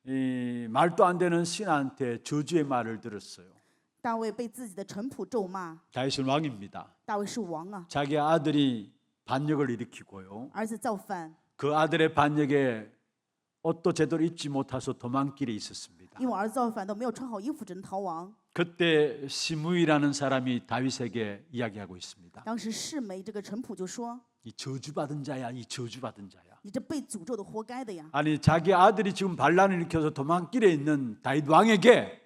이 말도 안 되는 신하한테 저주의 말을 들었어요. 大卫被自己的臣仆咒骂， 다윗은 왕입니다. 大卫是王啊， 자기 아들이 반역을 일으키고요. 儿子造反， 그 아들의 반역에 옷도 제대로 입지 못해서 도망길에 있었습니다. 因为儿子造反都没有穿好衣服，只能逃亡。 그때 시므이라는 사람이 다윗에게 이야기하고 있습니다. 当时示每这个臣仆就说 이 저주받은 자야, 이 저주받은 자야. ：“你这被诅咒的，活该的呀！ 아니 자기 아들이 지금 반란을 일으켜서 도망길에 있는 다윗 왕에게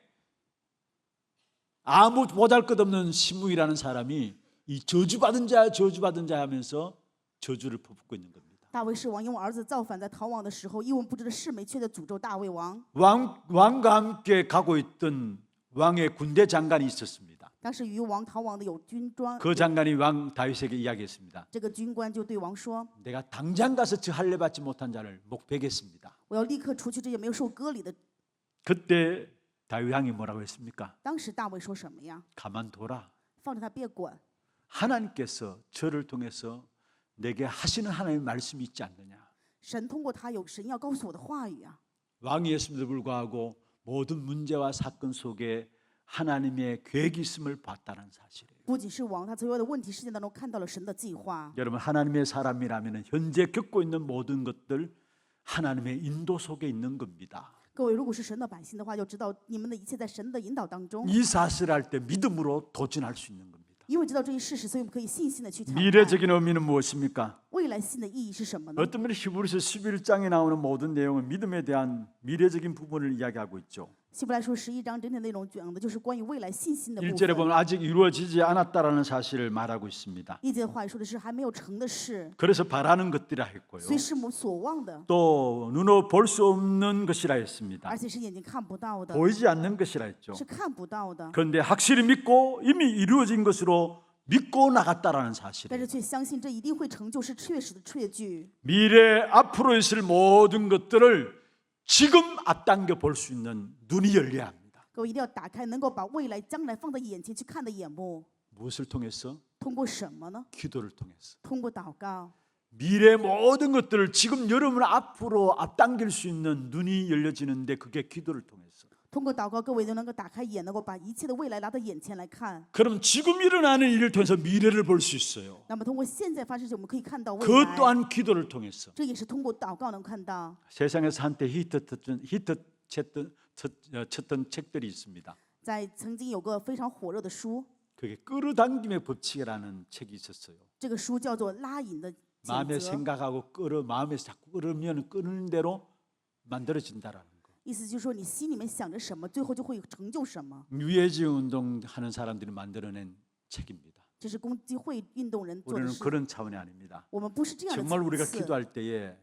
아무 보잘것없는 시므이라는 사람이 이 저주받은 자야, 저주받은 자야 하면서 저주를 퍼붓고 있는 겁니다. 大卫是王，因为儿子造反，在逃亡的时候，一文不值的示每却在诅咒大卫王。 왕과 함께 가고 있던 왕의 군대 장관이 있었습니다. 当时与王逃亡的有军官， 그 장관이 왕 다윗에게 이야기했습니다. 这个军官就对王说 내가 당장 가서 저 할례 받지 못한 자를 목베겠습니다. ：“我要立刻除去这些没有受割礼的。 그때 다윗 왕이 뭐라고 했습니까? ”当时大卫说什么呀？ 가만둬라. 放着他别管， 하나님께서 저를 통해서 내게 하시는 하나님의 말씀이 있지 않느냐. 神通过他有神要告诉我的话语啊。 왕이었음에도 불구하고 모든 문제와 사건 속에 하나님의 계획이 있음을 봤다는 사실이에요. 不仅是王，他所有的问题事件当中看到了神的计划。 여러분 하나님의 사람이라면 현재 겪고 있는 모든 것들 하나님의 인도 속에 있는 겁니다. 各位，如果是神的百姓的话，就知道你们的一切在神的引导当中。 이 사실을 할 때 믿음으로 도전할 수 있는 겁니다. 因为知道这一事实，所以我们可以信心的去挑战。 미래적인 의미는 무엇입니까? 未来性的意义是什么呢？ 어떤 분이 히브리서 11장에 나오는 모든 내용은 믿음에 대한 미래적인 부분을 이야기하고 있죠. 希伯来书11章整体内容讲的就是关于未来信心的部 1절에 分。 보면 아직 이루어지지 않았다라는 사실을 말하고 있습니다. 一节的话语说的是还没有成的事， 그래서 바라는 것들이라 했고요. 虽是我们所望的， 또 눈으로 볼 수 없는 것이라 했습니다. 而且是眼睛看不到的， 보이지 않는 것이라 했죠. 是看不到的， 그런데 확실히 믿고 이미 이루어진 것으로 믿고 나갔다라는 但 사실이에요. 是却相信这一定会成就，是确实的确据。 미래 앞으로 있을 모든 것들을 지금 앞당겨 볼 수 있는 눈이 열려야 합니다. 各位一定要打开，能够把未来、将来放在眼前去看的眼目。 무엇을 통해서? 通过什么呢？ 기도를 통해서. 通过祷告。 미래 모든 것들을 지금 여러분 앞으로 앞당길 수 있는 눈이 열려지는데 그게 기도를 통해서. 通过祷告，各位就能够打开眼，能够把一切的未来拿到眼前来看。 그럼 지금 일어나는 일을 통해서 미래를 볼 수 있어요. 那么通过现在发生的事，我们可以看到未 그 来。 또한 기도를 통해서. 这也是通过祷告能看到。 세상에서 한때 쳤던 책들이 있습니다. 在曾经有个非常火热的书， 그게 끌어당김의 법칙이라는 책이 있었어요. 这个书叫做《拉引的准 마음에 则》， 생각하고 마음에서 자꾸 끌으면 끄는 대로 만들어진다라는 거. 意思就是说你心里面想着什么，最后就会成就什么。 유해지 운동하는 사람들이 만들어낸 책입니다. 这是共济会运动人做的 우리는 事。 그런 차원이 아닙니다. 我们不是这样的 정말 우리가 层次， 기도할 때에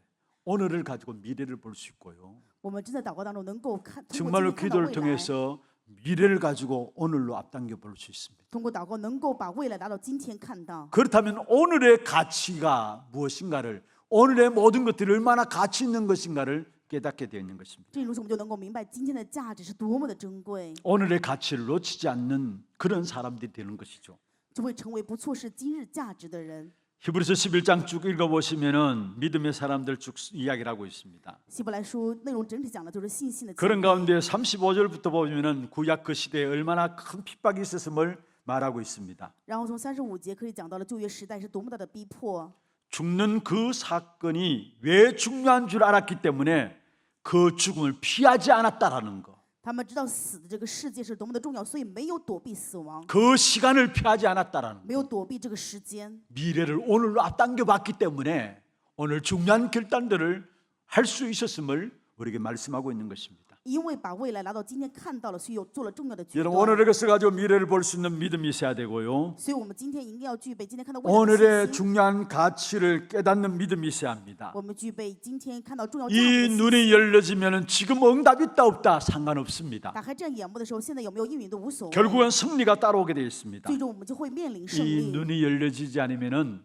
오늘을 가지고 미래를 볼 수 있고요. 我们真的祷告当中能够看，通过今 정말로 天看到 기도를 未来， 통해서 미래를 가지고 오늘로 앞당겨 볼 수 있습니다. 通过祷告能够把未来拿到今天看到。 그렇다면 오늘의 가치가 무엇인가를 오늘의 모든 것들이 얼마나 가치 있는 것인가를 깨닫게 되어 있는 것입니다. 这如此，我们就能够明白今天的价值是多么的珍贵， 오늘의 가치를 놓치지 않는 그런 사람들이 되는 것이죠. 就会成为不错失今日价值的人。 히브리서 11장 쭉 읽어보시면은 믿음의 사람들 쭉 이야기를 하고 있습니다. 希伯来书内容整体讲的就是信心的经 그런 历。 가운데 35절부터 보면은 구약 그 시대에 얼마나 큰 핍박이 있었음을 말하고 있습니다. 然后从35节可以讲到了旧约时代是多么大的逼迫， 죽는 그 사건이 왜 중요한 줄 알았기 때문에 그 죽음을 피하지 않았다라는 거. 他们知道死的这个世界是多么的重要，所以没有躲避死亡， 그 시간을 피하지 않았다라는 没有躲避这个时间， 미래를 오늘로 앞당겨 봤기 때문에 오늘 중요한 결단들을 할 수 있었음을 우리에게 말씀하고 있는 것입니다. 因为把未来拿到今天看到了，所以有做了重要的决 여러분 断。 오늘의 것을 가지고 미래를 볼 수 있는 믿음이 있어야 되고요. 所以我们今天一定要具备今天看到未来的 오늘의 信心， 중요한 가치를 깨닫는 믿음이 있어야 합니다. 我们具备今天看到重要价值 이 的信心。 눈이 열려지면 지금 응답이 있다 없다 상관없습니다. 打开这样眼目的时候，现在有没有应允都无所谓。 결국은 승리가 따라오게 되어 있습니다. 最终我们就会面临胜 이 利。 눈이 열려지지 않으면은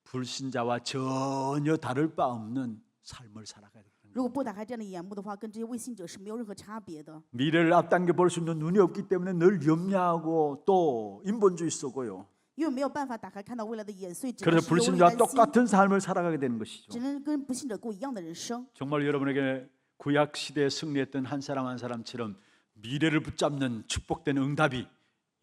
불신자와 전혀 다를 바 없는 삶을 살아가야 됩니다. 如果不打开这样的眼目的话，跟这些未信者是没有任何差别的。 미래를 앞당겨 볼 수 있는 눈이 없기 때문에 늘 염려하고 또 인본주의 쏘고요. 因为没有办法打开看到未来的眼，所以只能 그래서 是忧虑 불신자와 担心， 똑같은 삶을 살아가게 되는 것이죠. 只能跟不信者过一样的人生。 정말 여러분에게 구약 시대에 승리했던 한 사람 한 사람처럼 미래를 붙잡는 축복된 응답이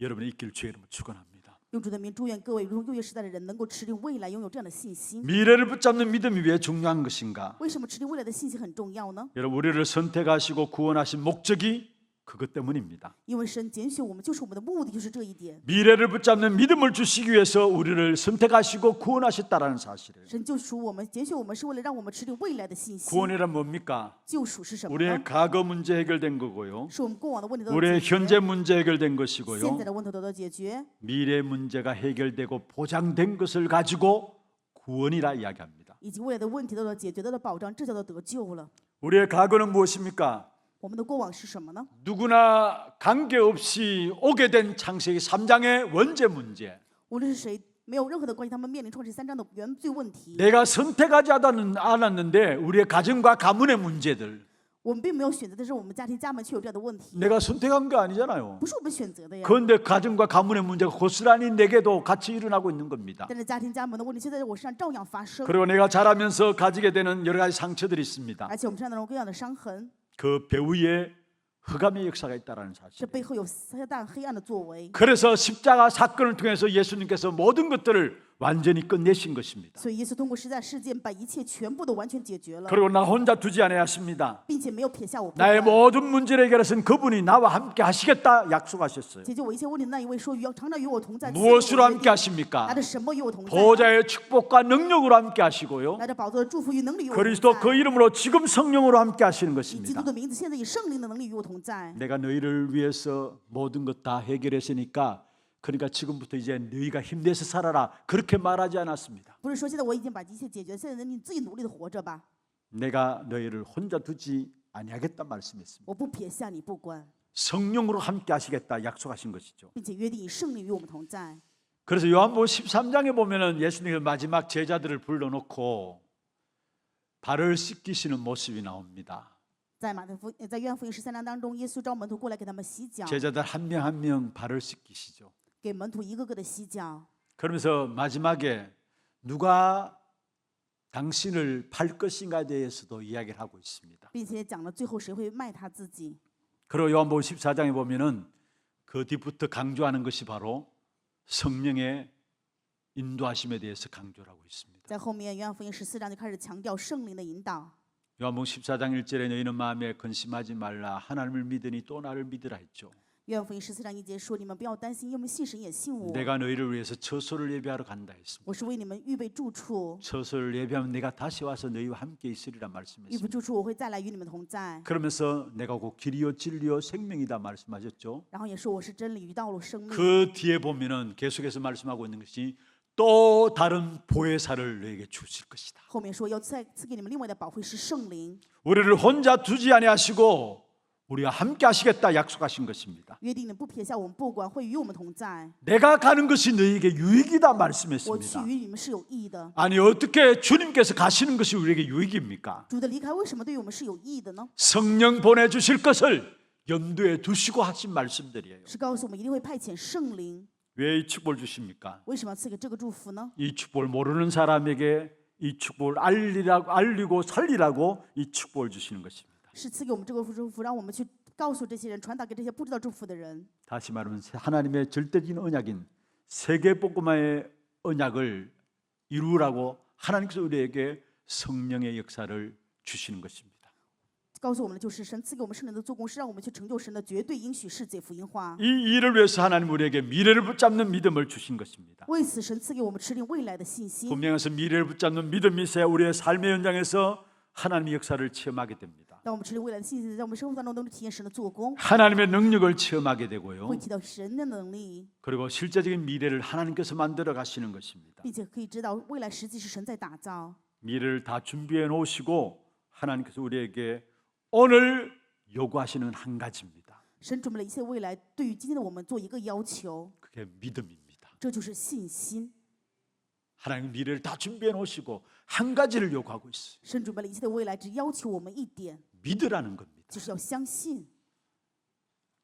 여러분이 있기를 주의 이름으로 축원합니다. 用主的名祝愿各位如同旧约时代的人能够持定未来，拥有这样的信心。 미래를 붙잡는 믿음이 왜 중요한 것인가? 为什么持定未来的信心很重要呢？ 여러분, 우리를 선택하시고 구원하신 목적이 그것 때문입니다. 因为神拣选我们，就是我们的目的，就是这一点。 미래를 붙잡는 믿음을 주시기 위해서 우리를 선택하시고 구원하셨다라는 사실을. 神救赎我们，拣选我们是为了让我们持定未来的信心。 구원이란 뭡니까? 救赎是什么 우리의 呢？ 과거 문제 해결된 거고요. 是我们过往的问题得到 우리의 解决， 현재 문제 해결된 现 것이고요. 在的问题得到解决， 미래 문제가 해결되고 보장된 것을 가지고 구원이라 이야기합니다. 以及未来的问题得到解决，得到保障，这叫做得救了。 우리의 과거는 무엇입니까? 我们的过往是什么呢？ 누구나 관계없이 오게 된 창세기 3장의 원죄 문제. 无论是谁，没有任何的关系，他们面临创世3章的原罪问题。 내가 선택하지 않았는데 우리의 가정과 가문의 문제들. 我们并没有选择，但是我们家庭家门却有这样的问题， 내가 선택한 게 아니잖아요. 不是我们选择的呀。 그런데 가정과 가문의 문제가 고스란히 내게도 같이 일어나고 있는 겁니다. 但是家庭家门的问题却在我身上照样发生， 그리고 내가 자라면서 가지게 되는 여러 가지 상처들이 있습니다. 而且我们身上有各样的伤痕， 그 배후에 흑암의 역사가 있다는 这 사실. 背后有撒旦黑暗的作为。 그래서 십자가 사건을 통해서 예수님께서 모든 것들을 완전히 끝내신 것입니다. 所以耶稣通过十字架事件，把一切全部都完全解决了， 그리고 나 혼자 두지 아니하십니다. 并且没有撇下我不 나의 管。 모든 문제를 해결하신 그분이 나와 함께 하시겠다 약속하셨어요. 解决我一切问题的那一位说：“常常与我同在。” 무엇으로 함께 拿 하십니까? 着什么与我同在？ 보좌의 축복과 능력으로 함께 하시고요. 拿着宝座的祝福与能力与我同 그리스도 在。 그 이름으로 지금 성령으로 함께 하시는 以基 것입니다. 督的名字，现在以圣灵的能力与我同在。 내가 너희를 위해서 모든 것 다 해결했으니까 그러니까 지금부터 이제 너희가 힘내서 살아라 그렇게 말하지 않았습니다. 不是说现在我已经把一切解决，现在你自己努力的活着吧， 내가 너희를 혼자 두지 아니하겠다 말씀했습니다. 我不撇下你不管， 성령으로 함께 하시겠다 약속하신 것이죠. 并且约定以圣灵与我们同在。 그래서 요한복음 13장에 보면은 예수님이 마지막 제자들을 불러놓고 발을 씻기시는 모습이 나옵니다. 在在约翰福音13章当中，耶稣召门徒过来给他们洗脚， 제자들 한 명 한 명 발을 씻기시죠. 给门徒一个个的洗脚。 그러면서 마지막에 누가 당신을 팔 것인가에 대해서도 이야기를 하고 있습니다. 并且讲了最后谁会卖他自己。 그리고 요한복음 14장에 보면은 그 뒤부터 강조하는 것이 바로 성령의 인도하심에 대해서 강조를 하고 있습니다. 在后面约翰福音14章就开始强调圣灵的引导。 요한복음 14장 1절에 너희는 마음에 근심하지 말라 하나님을 믿으니 또 나를 믿으라 했죠. 约翰福音14章1节说：“你们不要担心，因为信神也信我。 내가 너희를 위해서 처소를 예배하러 간다 했습니다. 我是为你们预备住处， 처소를 예배하면 내가 다시 와서 너희와 함께 있으리라 预备 말씀했습니다. 住处，我会再来与你们同在。 그러면서 내가 곧 길이요 진리요 생명이다 말씀하셨죠. 然后也说我是真理与道路生命。 그 뒤에 보면은 계속해서 말씀하고 있는 것이 또 다른 보혜사를 너에게 주실 것이다. 后面说要赐给你们另外的宝贵是圣灵， 우리를 혼자 두지 아니하시고 우리와 함께 하시겠다 약속하신 것입니다. 约定你不撇下我们不管，会与我们同在。 내가 가는 것이 너희에게 유익이다 我去 말씀했습니다. 与你们是有益的。 아니 어떻게 주님께서 가시는 것이 우리에게 유익입니까? 主的离开为什么对于我们是有益的呢？ 성령 보내주실 것을 염두에 두시고 하신 말씀들이에요. 是告诉我们一定会派遣圣灵。 왜 이 축복을 주십니까? 为什么要赐给这个祝福呢？ 이 축복을 모르는 사람에게 이 축복을 알리고 살리라고 이 축복을 주시는 것입니다. 是赐给我们这个祝福，让我们去告诉这些人，传达给这些不知道祝福的人。 다시 말하면 하나님의 절대적인 언약인 세계복음화의 언약을 이루라고 하나님께서 우리에게 성령의 역사를 주시는 것입니다. 告诉我们的就是神赐给我们圣灵的做工，是让我们去成就神的绝对应许世界福音化。 이 일을 위해서 하나님 우리에게 미래를 붙잡는 믿음을 주신 것입니다. 为此，神赐给我们持定未来的信心。 분명해서 미래를 붙잡는 믿음이 있어야 우리의 삶의 현장에서 하나님의 역사를 체험하게 됩니다. 当我们持定未来的信心，在我们生活当中都能体验神的做工， 하나님의 능력을 체험하게 되고요. 会提到神的能力， 그리고 실제적인 미래를 하나님께서 만들어 가시는 것입니다. 并且可以知道未来实际是神在打造。 미래를 다 준비해 놓으시고 하나님께서 우리에게 오늘 요구하시는 한 가지입니다. 神准备了一切未来，对于今天的我们做一个要求， 그게 믿음입니다. 这就是信心。 하나님 미래를 다 준비해 놓으시고 한 가지를 요구하고 있어요. 神准备了一切的未来，只要求我们一点， 믿으라는 겁니다. 就是要相信。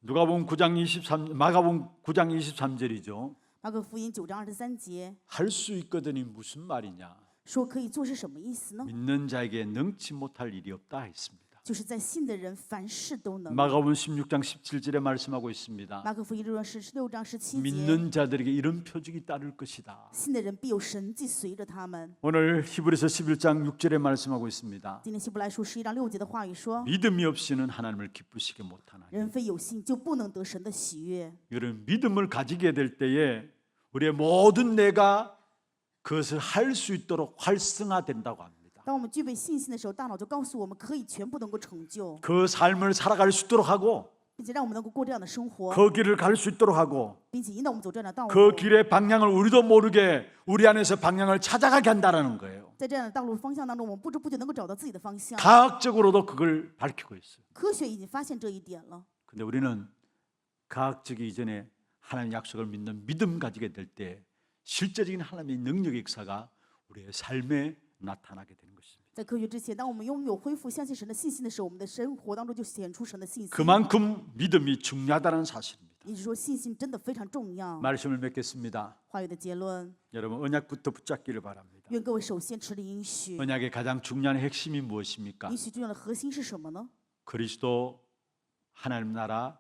누가복음 9장 23 마가복음 9장 23절이죠. 马可福音9章23节 할 수 있거든이 무슨 말이냐? 说可以做是什么意思呢？ 믿는 자에게 능치 못할 일이 없다 했습니다. 就是在信的人凡事都能。 마가복음 16장 17절에 말씀하고 있습니다. 马可福音16章17节， 믿는 자들에게 이런 표적이 따를 것이다. 信的人必有神迹随着他们。 오늘 히브리서 11장 6절에 말씀하고 있습니다. 今天希伯来书11章6节的话语说， 믿음이 없이는 하나님을 기쁘시게 못하나니. 人非有信就不能得神的喜悦。 이런 믿음을 가지게 될 때에 우리의 모든 내가 그것을 할 수 있도록 활성화된다고 합니다. 当我们具备信心的时候，大脑就告诉我们可以全部能够成就， 그 삶을 살아갈 수 있도록 하고 并且让我们能够过这样的生活， 그 길을 갈 수 있도록 하고 并且引导我们走这样的道 그 路。 길의 방향을 우리도 모르게 우리 안에서 방향을 찾아가게 한다는 거예요. 在这样的道路方向当中，我们不知不觉能够找到自己的方向。 과학적으로도 그걸 밝히고 있어요. 科学已经发现这一点了， 근데 우리는 과학적이 이전에 하나님 약속을 믿는 믿음 가지게 될 때 실제적인 하나님의 능력의 역사가 우리의 삶에 나타나게 되는 것입니다. 在科学之前，当我们拥有恢复相信神的信心的时候，我们的生活当中就显出神的信心。 그만큼 믿음이 중요하다는 사실입니다. 也就是说，信心真的非常重要。 말씀을 맺겠습니다. 话语的结论， 여러분 언약부터 붙잡기를 바랍니다. 愿各位首先持立应许。 언약의 가장 중요한 핵심이 무엇입니까? 应许重要的核心是什么呢？ 그리스도 하나님 나라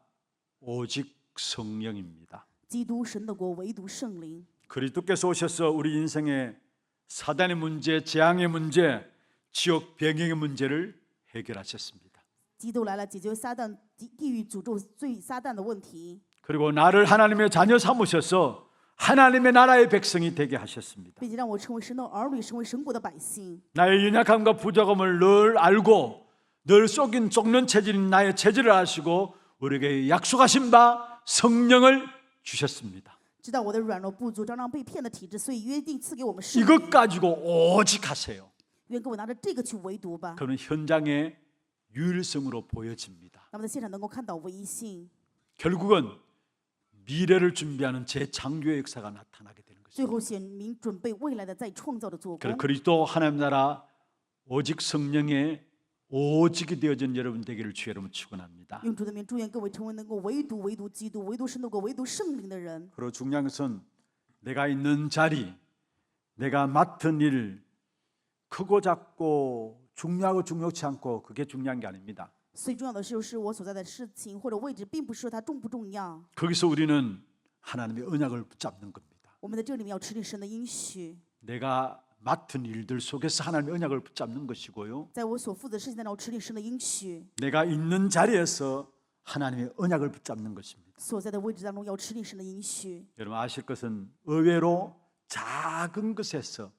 오직 성령입니다. 基督神的国，唯独圣灵。 그리스도께서 오셔서 우리 인생의 사단의 문제, 재앙의 문제, 지옥 병행의 문제를 해결하셨습니다. 基督来了，解决撒旦地狱诅咒罪撒旦的问题， 그리고 나를 하나님의 자녀 삼으셔서 하나님의 나라의 백성이 되게 하셨습니다. 并且让我成为神的儿女，成为神国的百姓。 나의 연약함과 부족함을 늘 알고 늘 썩는 체질인 나의 체질을 아시고 우리에게 약속하신 바 성령을 주셨습니다. 知道我的软弱不足，常常被骗的体质，所以约定赐给我们圣 이것 灵。 가지고 오직 하세요. 愿各位拿着这个去围读吧， 그는 현장의 유일성으로 보여집니다. 那么在现场能够看到唯一性， 결국은 미래를 준비하는 재창조의 역사가 나타나게 되는 것입니다. 最后显明准备未来的再创造的做工。 그리스도 하나님 나라 오직 성령의 오직이 되어진 여러분 되기를 주의 이름으로 축원합니다. 用主的名祝愿各位成为能够唯独基督、唯独神的国、唯独圣灵的人。 그리고 중요한 것은 내가 있는 자리, 내가 맡은 일 크고 작고 중요하고 중요치 않고 그게 중요한 게 아닙니다. 最重要的就是我所在的事情或者位置，并不是说它重不重要。 거기서 우리는 하나님의 언약을 붙잡는 겁니다. 我们在这里面要持定神的应许， 내가 맡은 일들 속에서 하나님의 언약을 붙잡는 것이고요. 在我所负责的事情当中持定神的应许， 내가 있는 자리에서 하나님의 언약을 붙잡는 것입니다. 所在的位置当中要持定神的应许。 여러분 아실 것은 의외로 작은 것에서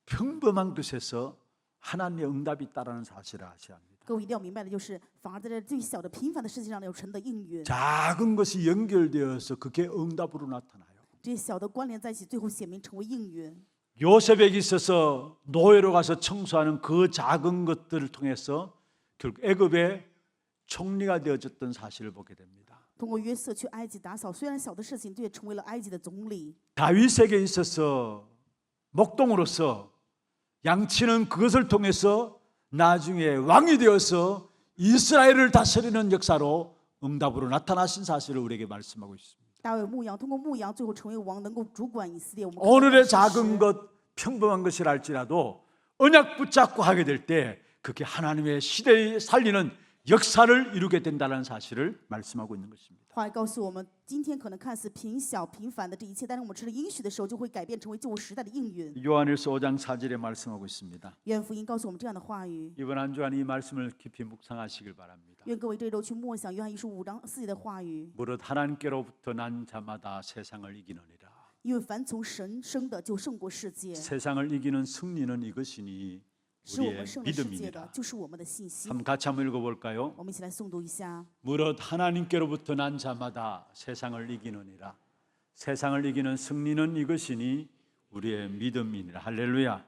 평범한 것에서 하나님의 응답이 있다는 사실을 아셔야 합니다. 各位一定要明白的就是，反而在这最小的平凡的事情上有神的应允， 작은 것이 연결되어서 그게 응답으로 나타나요. 这些小的关联在一起，最后显明成为应允。 요셉에게 있어서 노예로 가서 청소하는 그 작은 것들을 통해서 결국 애굽의 총리가 되어졌던 사실을 보게 됩니다. 通过约瑟去埃及打扫，虽然小的事情，却成为了埃及的总理。 다윗에게 있어서 목동으로서 양치는 그것을 통해서 나중에 왕이 되어서 이스라엘을 다스리는 역사로 응답으로 나타나신 사실을 우리에게 말씀하고 있습니다. 大卫牧羊，通过牧羊最后成为王，能够主管以色列。我们 오늘의 看到事实 작은 것, 평범한 것이랄지라도 언약 붙잡고 하게 될 때 그게 하나님의 시대에 살리는 역사를 이루게 된다는 사실을 말씀하고 있는 것입니다. 话告诉我们，今天可能看似平小平凡的这一切，但是我们吃了应许的时候，就会改变成为旧时代的应允。 요한일서 5장 4절에 말씀하고 있습니다. 愿福音告诉我们这样的话语。 이번 한 주간 이 말씀을 깊이 묵상하시길 바랍니다. 愿各位这周去默想约翰一书5章4节的话语。 무릇 하나님께로부터 난 자마다 세상을 이기느니라. 因为凡从神生的，就胜过世界； 세상을 이기는 승리는 이것이니 使我 우리의 们胜了世界的， 믿음이니라. 就是我们的信心。 한번 같이 한번 읽어볼까요? 我们一起来诵读一下。 무릇 하나님께로부터 난 자마다 세상을 이기느니라. 세상을 이기는 승리는 이것이니 우리의 믿음이니라. 할렐루야.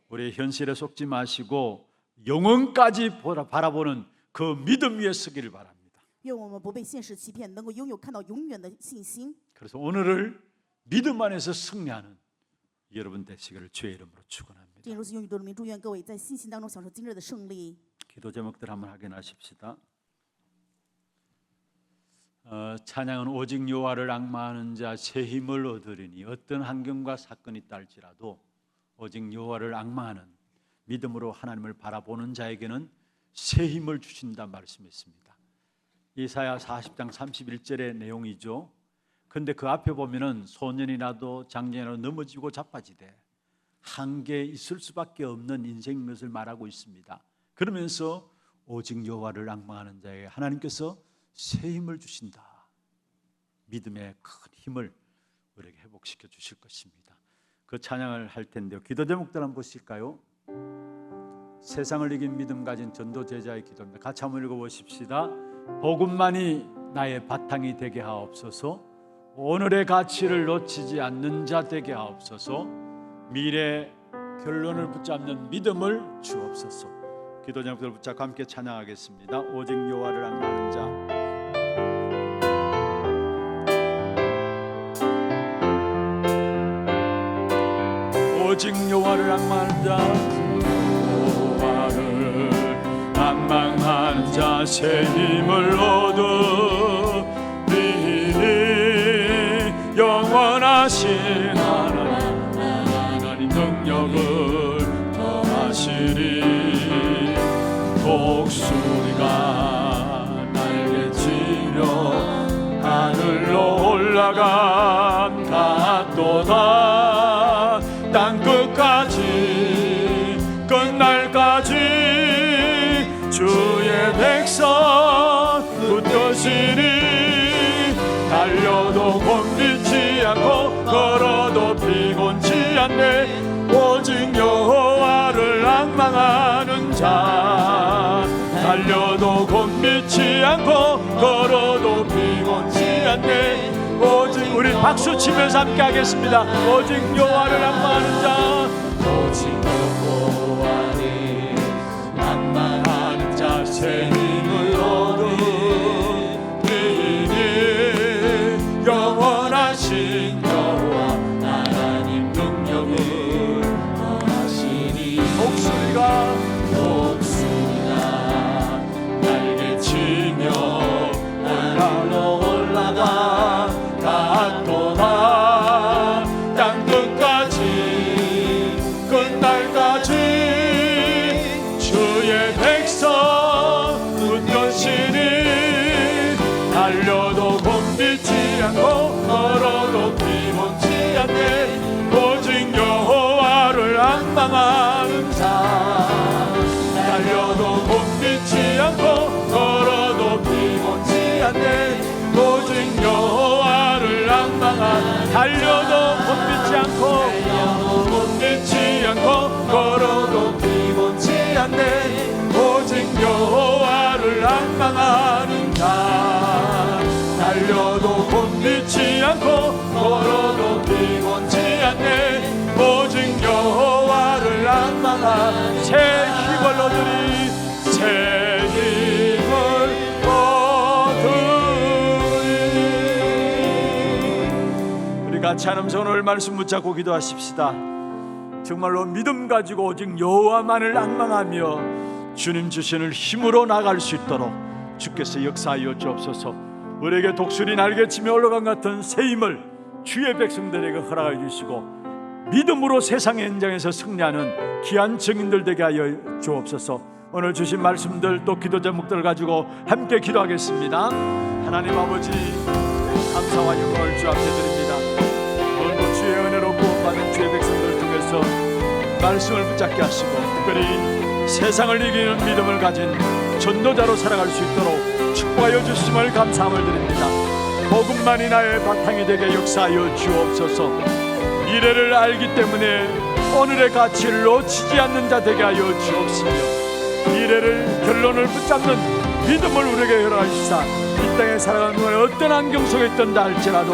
우리의 현실에 속지 마시고 영원까지 바라보는 그 믿음 위에 서기를 바랍니다. 愿我们不被现实欺骗，能够拥有看到永远的信心。 그래서 오늘을 믿음 안에서 승리하는 여러분 되시기를 주의 이름으로 축원합니다. 正如此，用宇宙的名祝愿各位在信心当中享受今日的胜利。 기도 제목들 한번 확인하십시다. 찬양은 오직 여호와를 앙마하는 자 새 힘을 얻으리니 어떤 환경과 사건이 있다 할지라도 오직 여호와를 앙마하는 믿음으로 하나님을 바라보는 자에게는 새 힘을 주신다 말씀했습니다. 이사야 40장 31절의 내용이죠. 근데 그 앞에 보면은 소년이라도 장년이라도 넘어지고 자빠지되 한계에 있을 수밖에 없는 인생인 것을 말하고 있습니다. 그러면서 오직 여호와를 앙망하는 자에게 하나님께서 새 힘을 주신다. 믿음의 큰 힘을 우리에게 회복시켜 주실 것입니다. 그 찬양을 할 텐데요. 기도 제목들 한번 보실까요? 세상을 이긴 믿음 가진 전도 제자의 기도입니다. 같이 한번 읽어보십시다. 복음만이 나의 바탕이 되게 하옵소서. 오늘의 가치를 놓치지 않는 자 되게 하옵소서. 미래 결론을 붙잡는 믿음을 주옵소서. 기도 제목들 붙잡고 함께 찬양하겠습니다. 오직 여호와를 앙망하는 자. 오직 여호와를 앙망하는 자, 여호와를 앙망하는 자 새 힘을 얻으리니 영원하신 하나님 능력을 더하시리. 독수리가 날개치며 하늘로 올라간 갓도다. 땅끝까지 끝날까지 주의 백성 붙드시리. 달려도 곤비지 않고 걸어도 피곤치 않네. 오직 여호와를 앙망하는 자. 달려도 곤비지 않고 걸어도 피곤치 않네. 오직 우리 박수 치면서 함께 하겠습니다. 오직 여호와를 앙망하는 자. 오직 여호와를 앙망하는 자 새 힘을 얻으리니 영원하신 여호와 하나님 능력을 더하시니. 독수리가 날개치며 하늘로 올라가 갓도다. 땅끝까지 끝날까지 주의 백성 붙드시니. 달려도 곤비지 않고 걸어도 피곤치 않네. 오직 여호와를 앙망하는 자. 달려도 곤비지 않고 걸어도 피곤치 않네. 오직 여호와를 앙망하는. 달려도 곤비지 않고 걸어도 피곤치 않네. 오직 여호와를 앙망하는 자. 달려도 곤비지 않고 걸어도 피곤치 않네. 오직 여호와를 앙망하는. 새 힘을 얻으리. 새 힘을 얻으리. 같이 하는 오늘 말씀 붙잡고 기도하십시다. 정말로 믿음 가지고 오직 여호와만을 앙망하며 주님 주시는 힘으로 나갈 수 있도록 주께서 역사하여 주옵소서. 우리에게 독수리 날개치며 올라간 같은 새 힘을 주의 백성들에게 허락해 주시고 믿음으로 세상의 현장에서 승리하는 귀한 증인들 되게 하여 주옵소서. 오늘 주신 말씀들 또 기도 제목들 가지고 함께 기도하겠습니다. 하나님 아버지, 감사와 영광을 주 앞에 드립니다. 오늘도 주의 은혜로 구원받은 주의 백성들 중에서 말씀을 붙잡게 하시고 특별히 세상을 이기는 믿음을 가진 전도자로 살아갈 수 있도록 축복하여 주심을 감사함을 드립니다. 복음만이 나의 바탕이 되게 역사하여 주옵소서. 미래를 알기 때문에 오늘의 가치를 놓치지 않는 자 되게 하여 주옵시며 미래를 결론을 붙잡는 믿음을 우리에게 허락하시사 이 땅에 살아가는 동안에 어떤 안경 속에 있던다 할지라도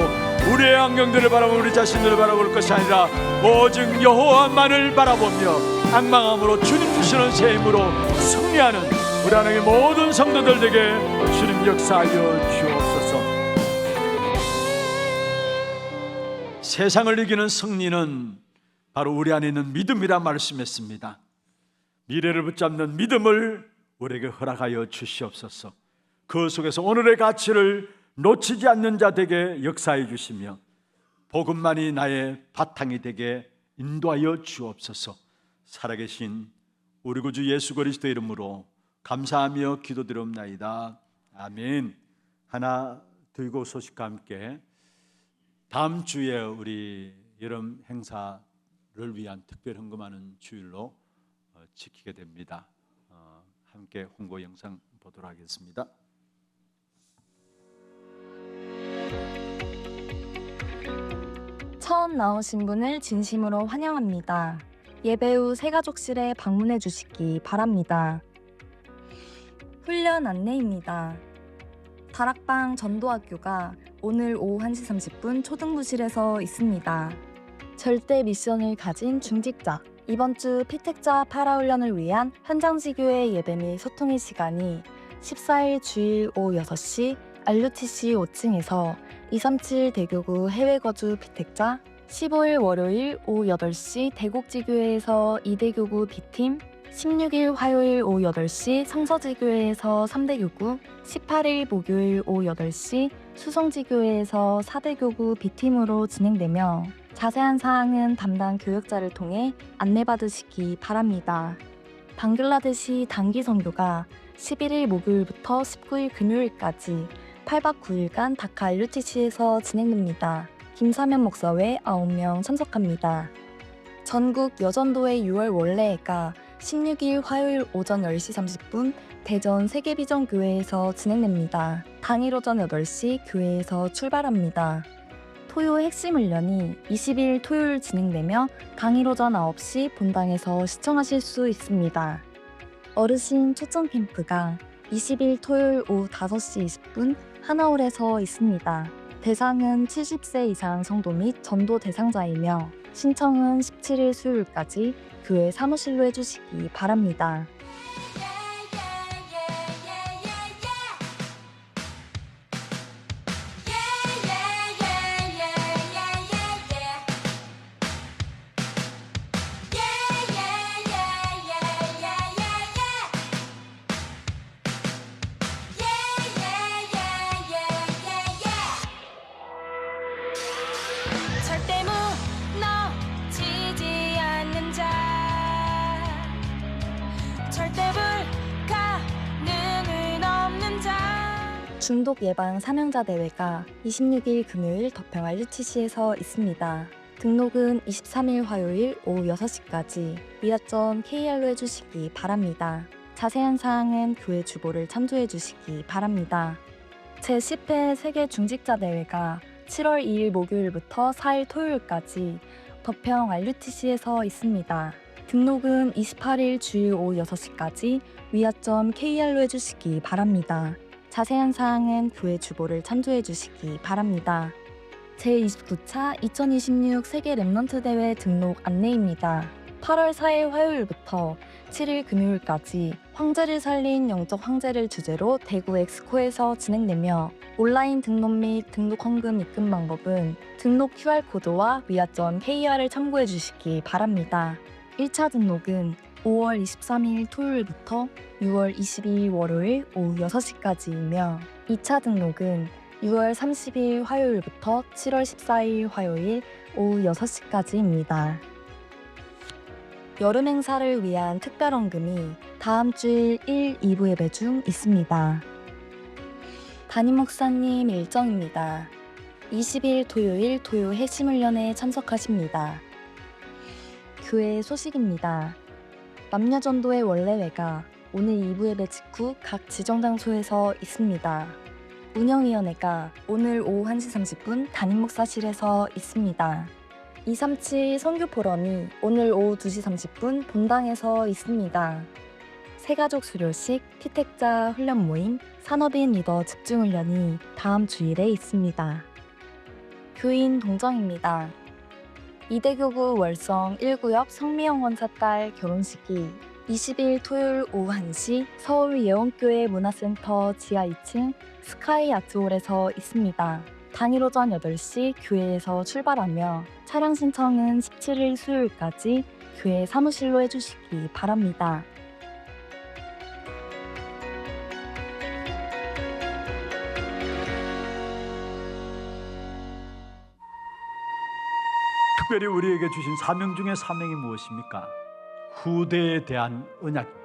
우리의 안경들을 바라보며 우리 자신들을 바라볼 것이 아니라 오직 여호와만을 바라보며 앙망함으로 주님 주시는 새 힘으로 승리하는 우리 하나님의 모든 성도들에게 주님 역사하여 주옵소서. 세상을 이기는 승리는 바로 우리 안에 있는 믿음이라 말씀했습니다. 미래를 붙잡는 믿음을 우리에게 허락하여 주시옵소서. 그 속에서 오늘의 가치를 놓치지 않는 자 되게 역사해 주시며 복음만이 나의 바탕이 되게 인도하여 주옵소서. 살아계신 우리 구주 예수 그리스도의 이름으로 감사하며 기도드리옵나이다. 아멘. 하나 들고 소식과 함께 다음 주에 우리 여름 행사를 위한 특별 헌금하는 주일로 지키게 됩니다. 함께 홍보 영상 보도록 하겠습니다. 처음 나오신 분을 진심으로 환영합니다. 예배 후 새가족실에 방문해 주시기 바랍니다. 훈련 안내입니다. 다락방 전도학교가 오늘 오후 1시 30분 초등부실에서 있습니다. 절대 미션을 가진 중직자, 이번 주 피택자 파라훈련을 위한 현장지교회 예배 및 소통의 시간이 14일 주일 오후 6시 RUTC 5층에서 237 대교구 해외거주 피택자, 15일 월요일 오후 8시 대곡지교회에서 2대교구 B팀, 16일 화요일 오후 8시 성서지교회에서 3대교구, 18일 목요일 오후 8시 수성지교회에서 4대교구 B팀으로 진행되며 자세한 사항은 담당 교역자를 통해 안내받으시기 바랍니다. 방글라데시 단기 선교가 11일 목요일부터 19일 금요일까지 8박 9일간 다카 RUTC에서 진행됩니다. 김사면 목사 외 9명 참석합니다. 전국 여전도회 6월 원래회가 16일 화요일 오전 10시 30분 대전 세계비전교회에서 진행됩니다. 당일 오전 8시 교회에서 출발합니다. 토요 핵심 훈련이 20일 토요일 진행되며 당일 오전 9시 본당에서 시청하실 수 있습니다. 어르신 초청 캠프가 20일 토요일 오후 5시 20분 하나홀에서 있습니다. 대상은 70세 이상 성도 및 전도 대상자이며 신청은 17일 수요일까지 교회 사무실로 해주시기 바랍니다. 절대 무너지지 않는 자, 절대 불가능은 없는 자. 중독 예방 사명자 대회가 26일 금요일 덕평 RUTC에서 있습니다. 등록은 23일 화요일 오후 6시까지 미라점 KR로 해주시기 바랍니다. 자세한 사항은 교회 주보를 참조해 주시기 바랍니다. 제10회 세계 중직자 대회가 7월 2일 목요일부터 4일 토요일까지 덕평 RUTC에서 있습니다. 등록은 28일 주일 오후 6시까지 위아점 KR로 해주시기 바랍니다. 자세한 사항은 교회 주보를 참조해 주시기 바랍니다. 제29차 2026 세계 랩넌트 대회 등록 안내입니다. 8월 4일 화요일부터 7일 금요일까지 황제를 살린 영적 황제를 주제로 대구 엑스코에서 진행되며 온라인 등록 및 등록 헌금 입금 방법은 등록 QR코드와 위아점 KR을 참고해 주시기 바랍니다. 1차 등록은 5월 23일 토요일부터 6월 22일 월요일 오후 6시까지이며 2차 등록은 6월 30일 화요일부터 7월 14일 화요일 오후 6시까지입니다. 여름 행사를 위한 특별 헌금이 다음 주일 1, 2부 예배 중 있습니다. 담임 목사님 일정입니다. 20일 토요일 토요 핵심 훈련에 참석하십니다. 교회 소식입니다. 남녀전도회 원래회가 오늘 2부 예배 직후 각 지정 장소에서 있습니다. 운영위원회가 오늘 오후 1시 30분 담임 목사실에서 있습니다. 237 선교 포럼이 오늘 오후 2시 30분 본당에서 있습니다. 새가족 수료식, 피택자 훈련 모임, 산업인 리더 집중 훈련이 다음 주일에 있습니다. 교인 동정입니다. 이대교구 월성 1구역 성미영 원사 딸 결혼식이 20일 토요일 오후 1시 서울 예원교회 문화센터 지하 2층 스카이 아트홀에서 있습니다. 당일 오전 8시 교회에서 출발하며 차량 신청은 17일 수요일까지 교회 사무실로 해주시기 바랍니다. 특별히 우리에게 주신 사명 중에 사명이 무엇입니까? 후대에 대한 언약입니다.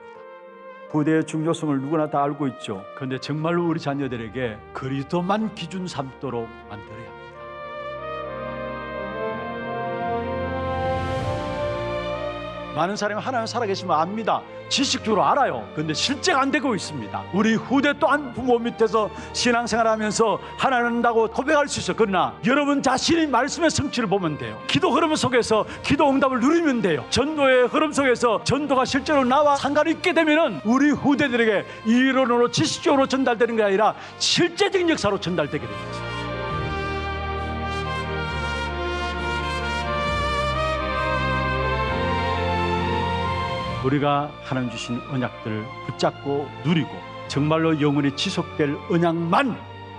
후대의 중요성을 누구나 다 알고 있죠. 그런데 정말로 우리 자녀들에게 그리스도만 기준 삼도록 만들어야 합니다. 많은 사람이 하나님 살아계시면 압니다. 지식적으로 알아요. 그런데 실제가 안 되고 있습니다. 우리 후대 또한 부모 밑에서 신앙생활하면서 하나님 안다고 고백할 수 있어요. 그러나 여러분 자신이 말씀의 성취를 보면 돼요. 기도 흐름 속에서 기도 응답을 누리면 돼요. 전도의 흐름 속에서 전도가 실제로 나와 상관이 있게 되면은 우리 후대들에게 이론으로 지식적으로 전달되는 게 아니라 실제적인 역사로 전달되게 됩니다. 우리가 하나님 주신 언약들을 붙잡고 누리고 정말로 영원히 지속될 언약만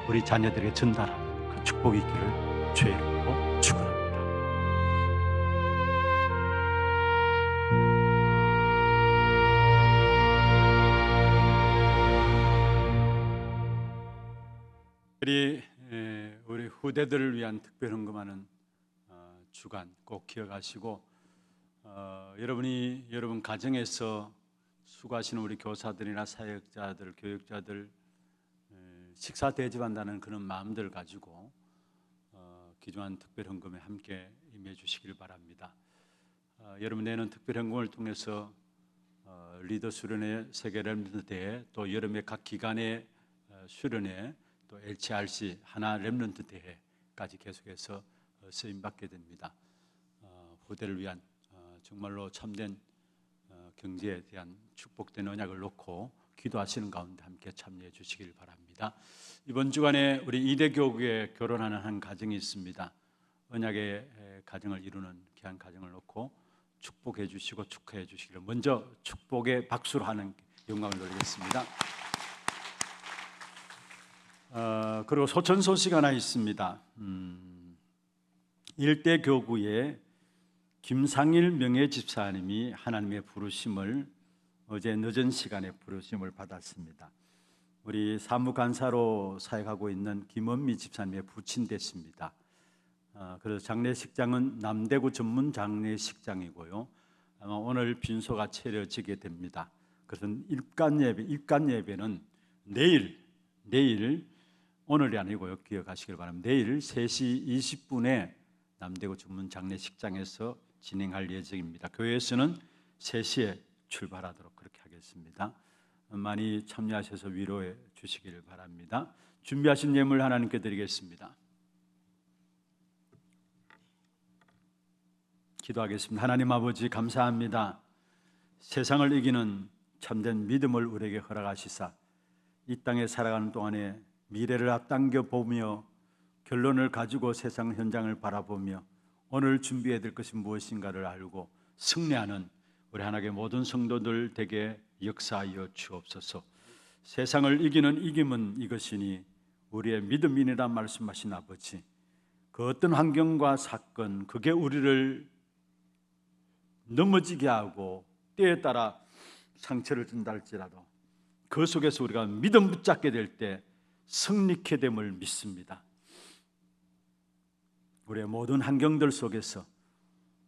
우리 자녀들에게 전달하는 그 축복이 있기를 주의 이름으로 축원합니다. 우리 후대들을 위한 특별 헌금하는 주간 꼭 기억하시고 여러분 가정에서 수고하시는 우리 교사들이나 사역자들, 교육자들 식사 대접한다는 그런 마음들을 가지고 기중한 특별 헌금에 함께 임해 주시길 바랍니다. 여러분 내는 특별 헌금을 통해서 리더 수련회 세계 렘넌트 대회 또 여름의 각 기관의 수련회 또 LCRC 하나 렘넌트 대회까지 계속해서 쓰임 받게 됩니다. 후대를 위한 정말로 참된 경제에 대한 축복된 언약을 놓고 기도하시는 가운데 함께 참여해 주시길 바랍니다. 이번 주간에 우리 이대교구에 결혼하는 한 가정이 있습니다. 언약의 가정을 이루는 귀한 가정을 놓고 축복해 주시고 축하해 주시기를 먼저 축복의 박수로 하는 영광을 돌리겠습니다. 그리고 소천 소식 하나 있습니다. 일대교구에 김상일 명예집사님이 하나님의 부르심을 어제 늦은 시간에 부르심을 받았습니다. 우리 사무간사로 사역하고 있는 김원미 집사님의 부친됐습니다. 그래서 장례식장은 남대구 전문 장례식장이고요. 아마 오늘 빈소가 차려지게 됩니다. 그래서 입관 예배는 내일 오늘이 아니고요. 기억하시길 바랍니다. 내일 3시 20분에 남대구 전문 장례식장에서 진행할 예정입니다. 교회에서는 3시에 출발하도록 그렇게 하겠습니다. 많이 참여하셔서 위로해 주시기를 바랍니다. 준비하신 예물 하나님께 드리겠습니다. 기도하겠습니다. 하나님 아버지 감사합니다. 세상을 이기는 참된 믿음을 우리에게 허락하시사 이 땅에 살아가는 동안에 미래를 앞당겨 보며 결론을 가지고 세상 현장을 바라보며 오늘 준비해야 될 것이 무엇인가를 알고 승리하는 우리 하나님의 모든 성도들 되게 역사하여 주옵소서. 세상을 이기는 이김은 이것이니 우리의 믿음이니라 말씀하신 아버지, 그 어떤 환경과 사건 그게 우리를 넘어지게 하고 때에 따라 상처를 준다 할지라도 그 속에서 우리가 믿음 붙잡게 될 때 승리케 됨을 믿습니다. 우리의 모든 환경들 속에서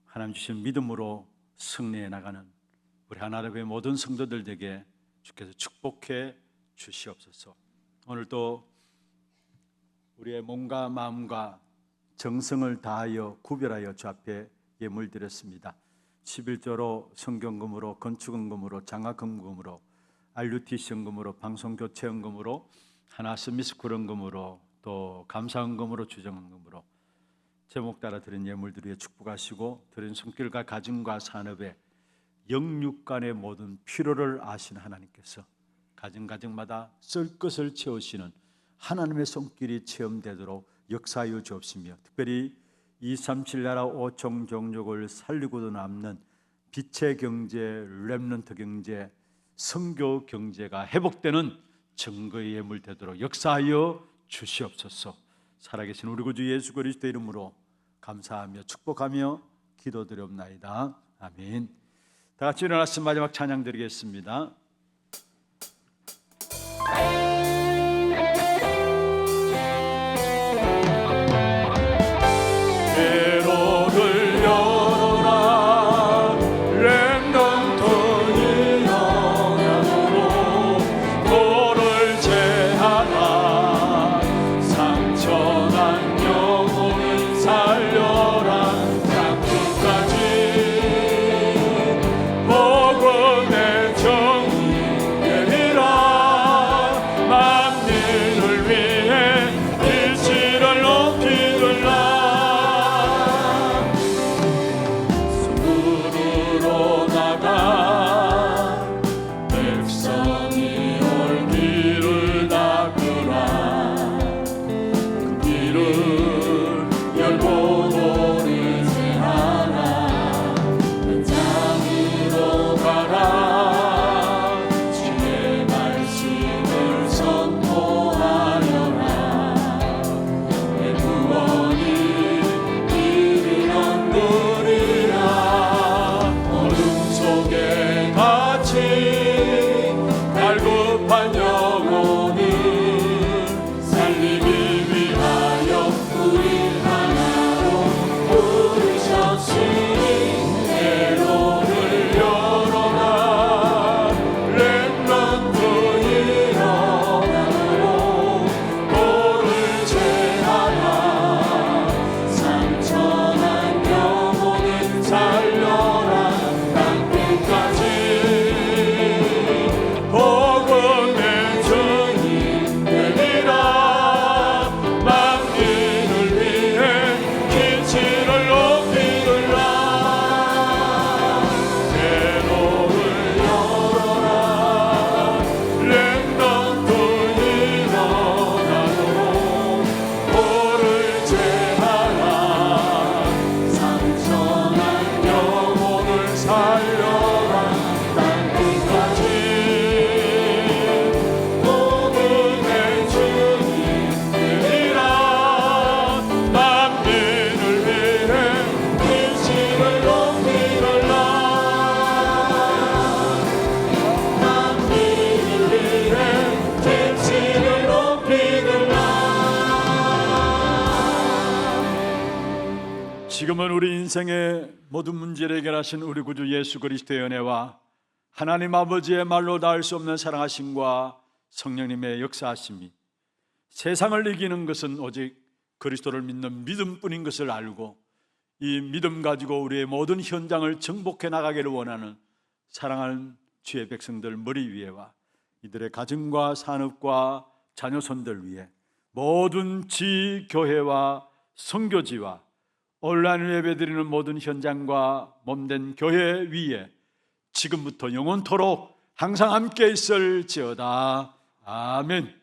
하나님 주신 믿음으로 승리해 나가는 우리 하나님의 모든 성도들에게 주께서 축복해 주시옵소서. 오늘도 우리의 몸과 마음과 정성을 다하여 구별하여 주 앞에 예물 드렸습니다. 11조로 성경금으로 건축헌금으로 장학헌금으로 RUTC 헌금으로 방송교체 헌금으로 하나 스미스쿨 헌금으로 또 감사헌금으로 주정헌금으로 제목 따라 드린 예물들 위해 축복하시고 드린 손길과 가정과 산업에 영육간의 모든 필요를 아시는 하나님께서 가정가정마다 쓸 것을 채우시는 하나님의 손길이 체험되도록 역사하여 주옵시며 특별히 237 나라 5총 종족을 살리고도 남는 빛의 경제, 렘넌트 경제, 선교 경제가 회복되는 증거의 예물 되도록 역사하여 주시옵소서. 살아계신 우리 구주 예수 그리스도 이름으로 감사하며 축복하며 기도드리옵나이다. 아멘. 다 같이 일어나서 마지막 찬양 드리겠습니다. 배로를 열어라 렘넌트 일어나도록 만민을 위해 빛을 높이들라. 수구루로 나가 백성이 올 길을 닦으라. 그 길을 열고 돌을 제하라. 현장으로 가라. 주의 말씀을 선포하여라. 내 구원이 이르는 누리라. 어둠 속에 갇힌 갈급한 영혼을 살리기 위하여 우리 하나로 부르셨으니 대로를 열어라. 렘넌트 일어나고 돌을 제하라. 상처난 영혼을 살려라. 땅 끝까지 복음의 주님 되리라. 만민을 위해 기치를 높이리라. 대로를 열어라. 렘넌트 일어나고 돌을 제하라. 상처난 영혼을 살려라. 땅 끝까지 복음의 주님 되리라. 만민을 위해 빛을 높이리라. 만민을 위해 빛을 높이리라. 지금은 우리 인생의 모든 문제를 해결하신 우리 구주 예수 그리스도의 은혜와 하나님 아버지의 말로 닿을 수 없는 사랑하심과 성령님의 역사하심이 세상을 이기는 것은 오직 그리스도를 믿는 믿음뿐인 것을 알고 이 믿음 가지고 우리의 모든 현장을 정복해 나가기를 원하는 사랑하는 주의 백성들 머리 위에와 이들의 가정과 산업과 자녀손들 위해 모든 지교회와 선교지와 온라인 예배드리는 모든 현장과 몸된 교회 위에 지금부터 영원토록 항상 함께 있을지어다. 아멘.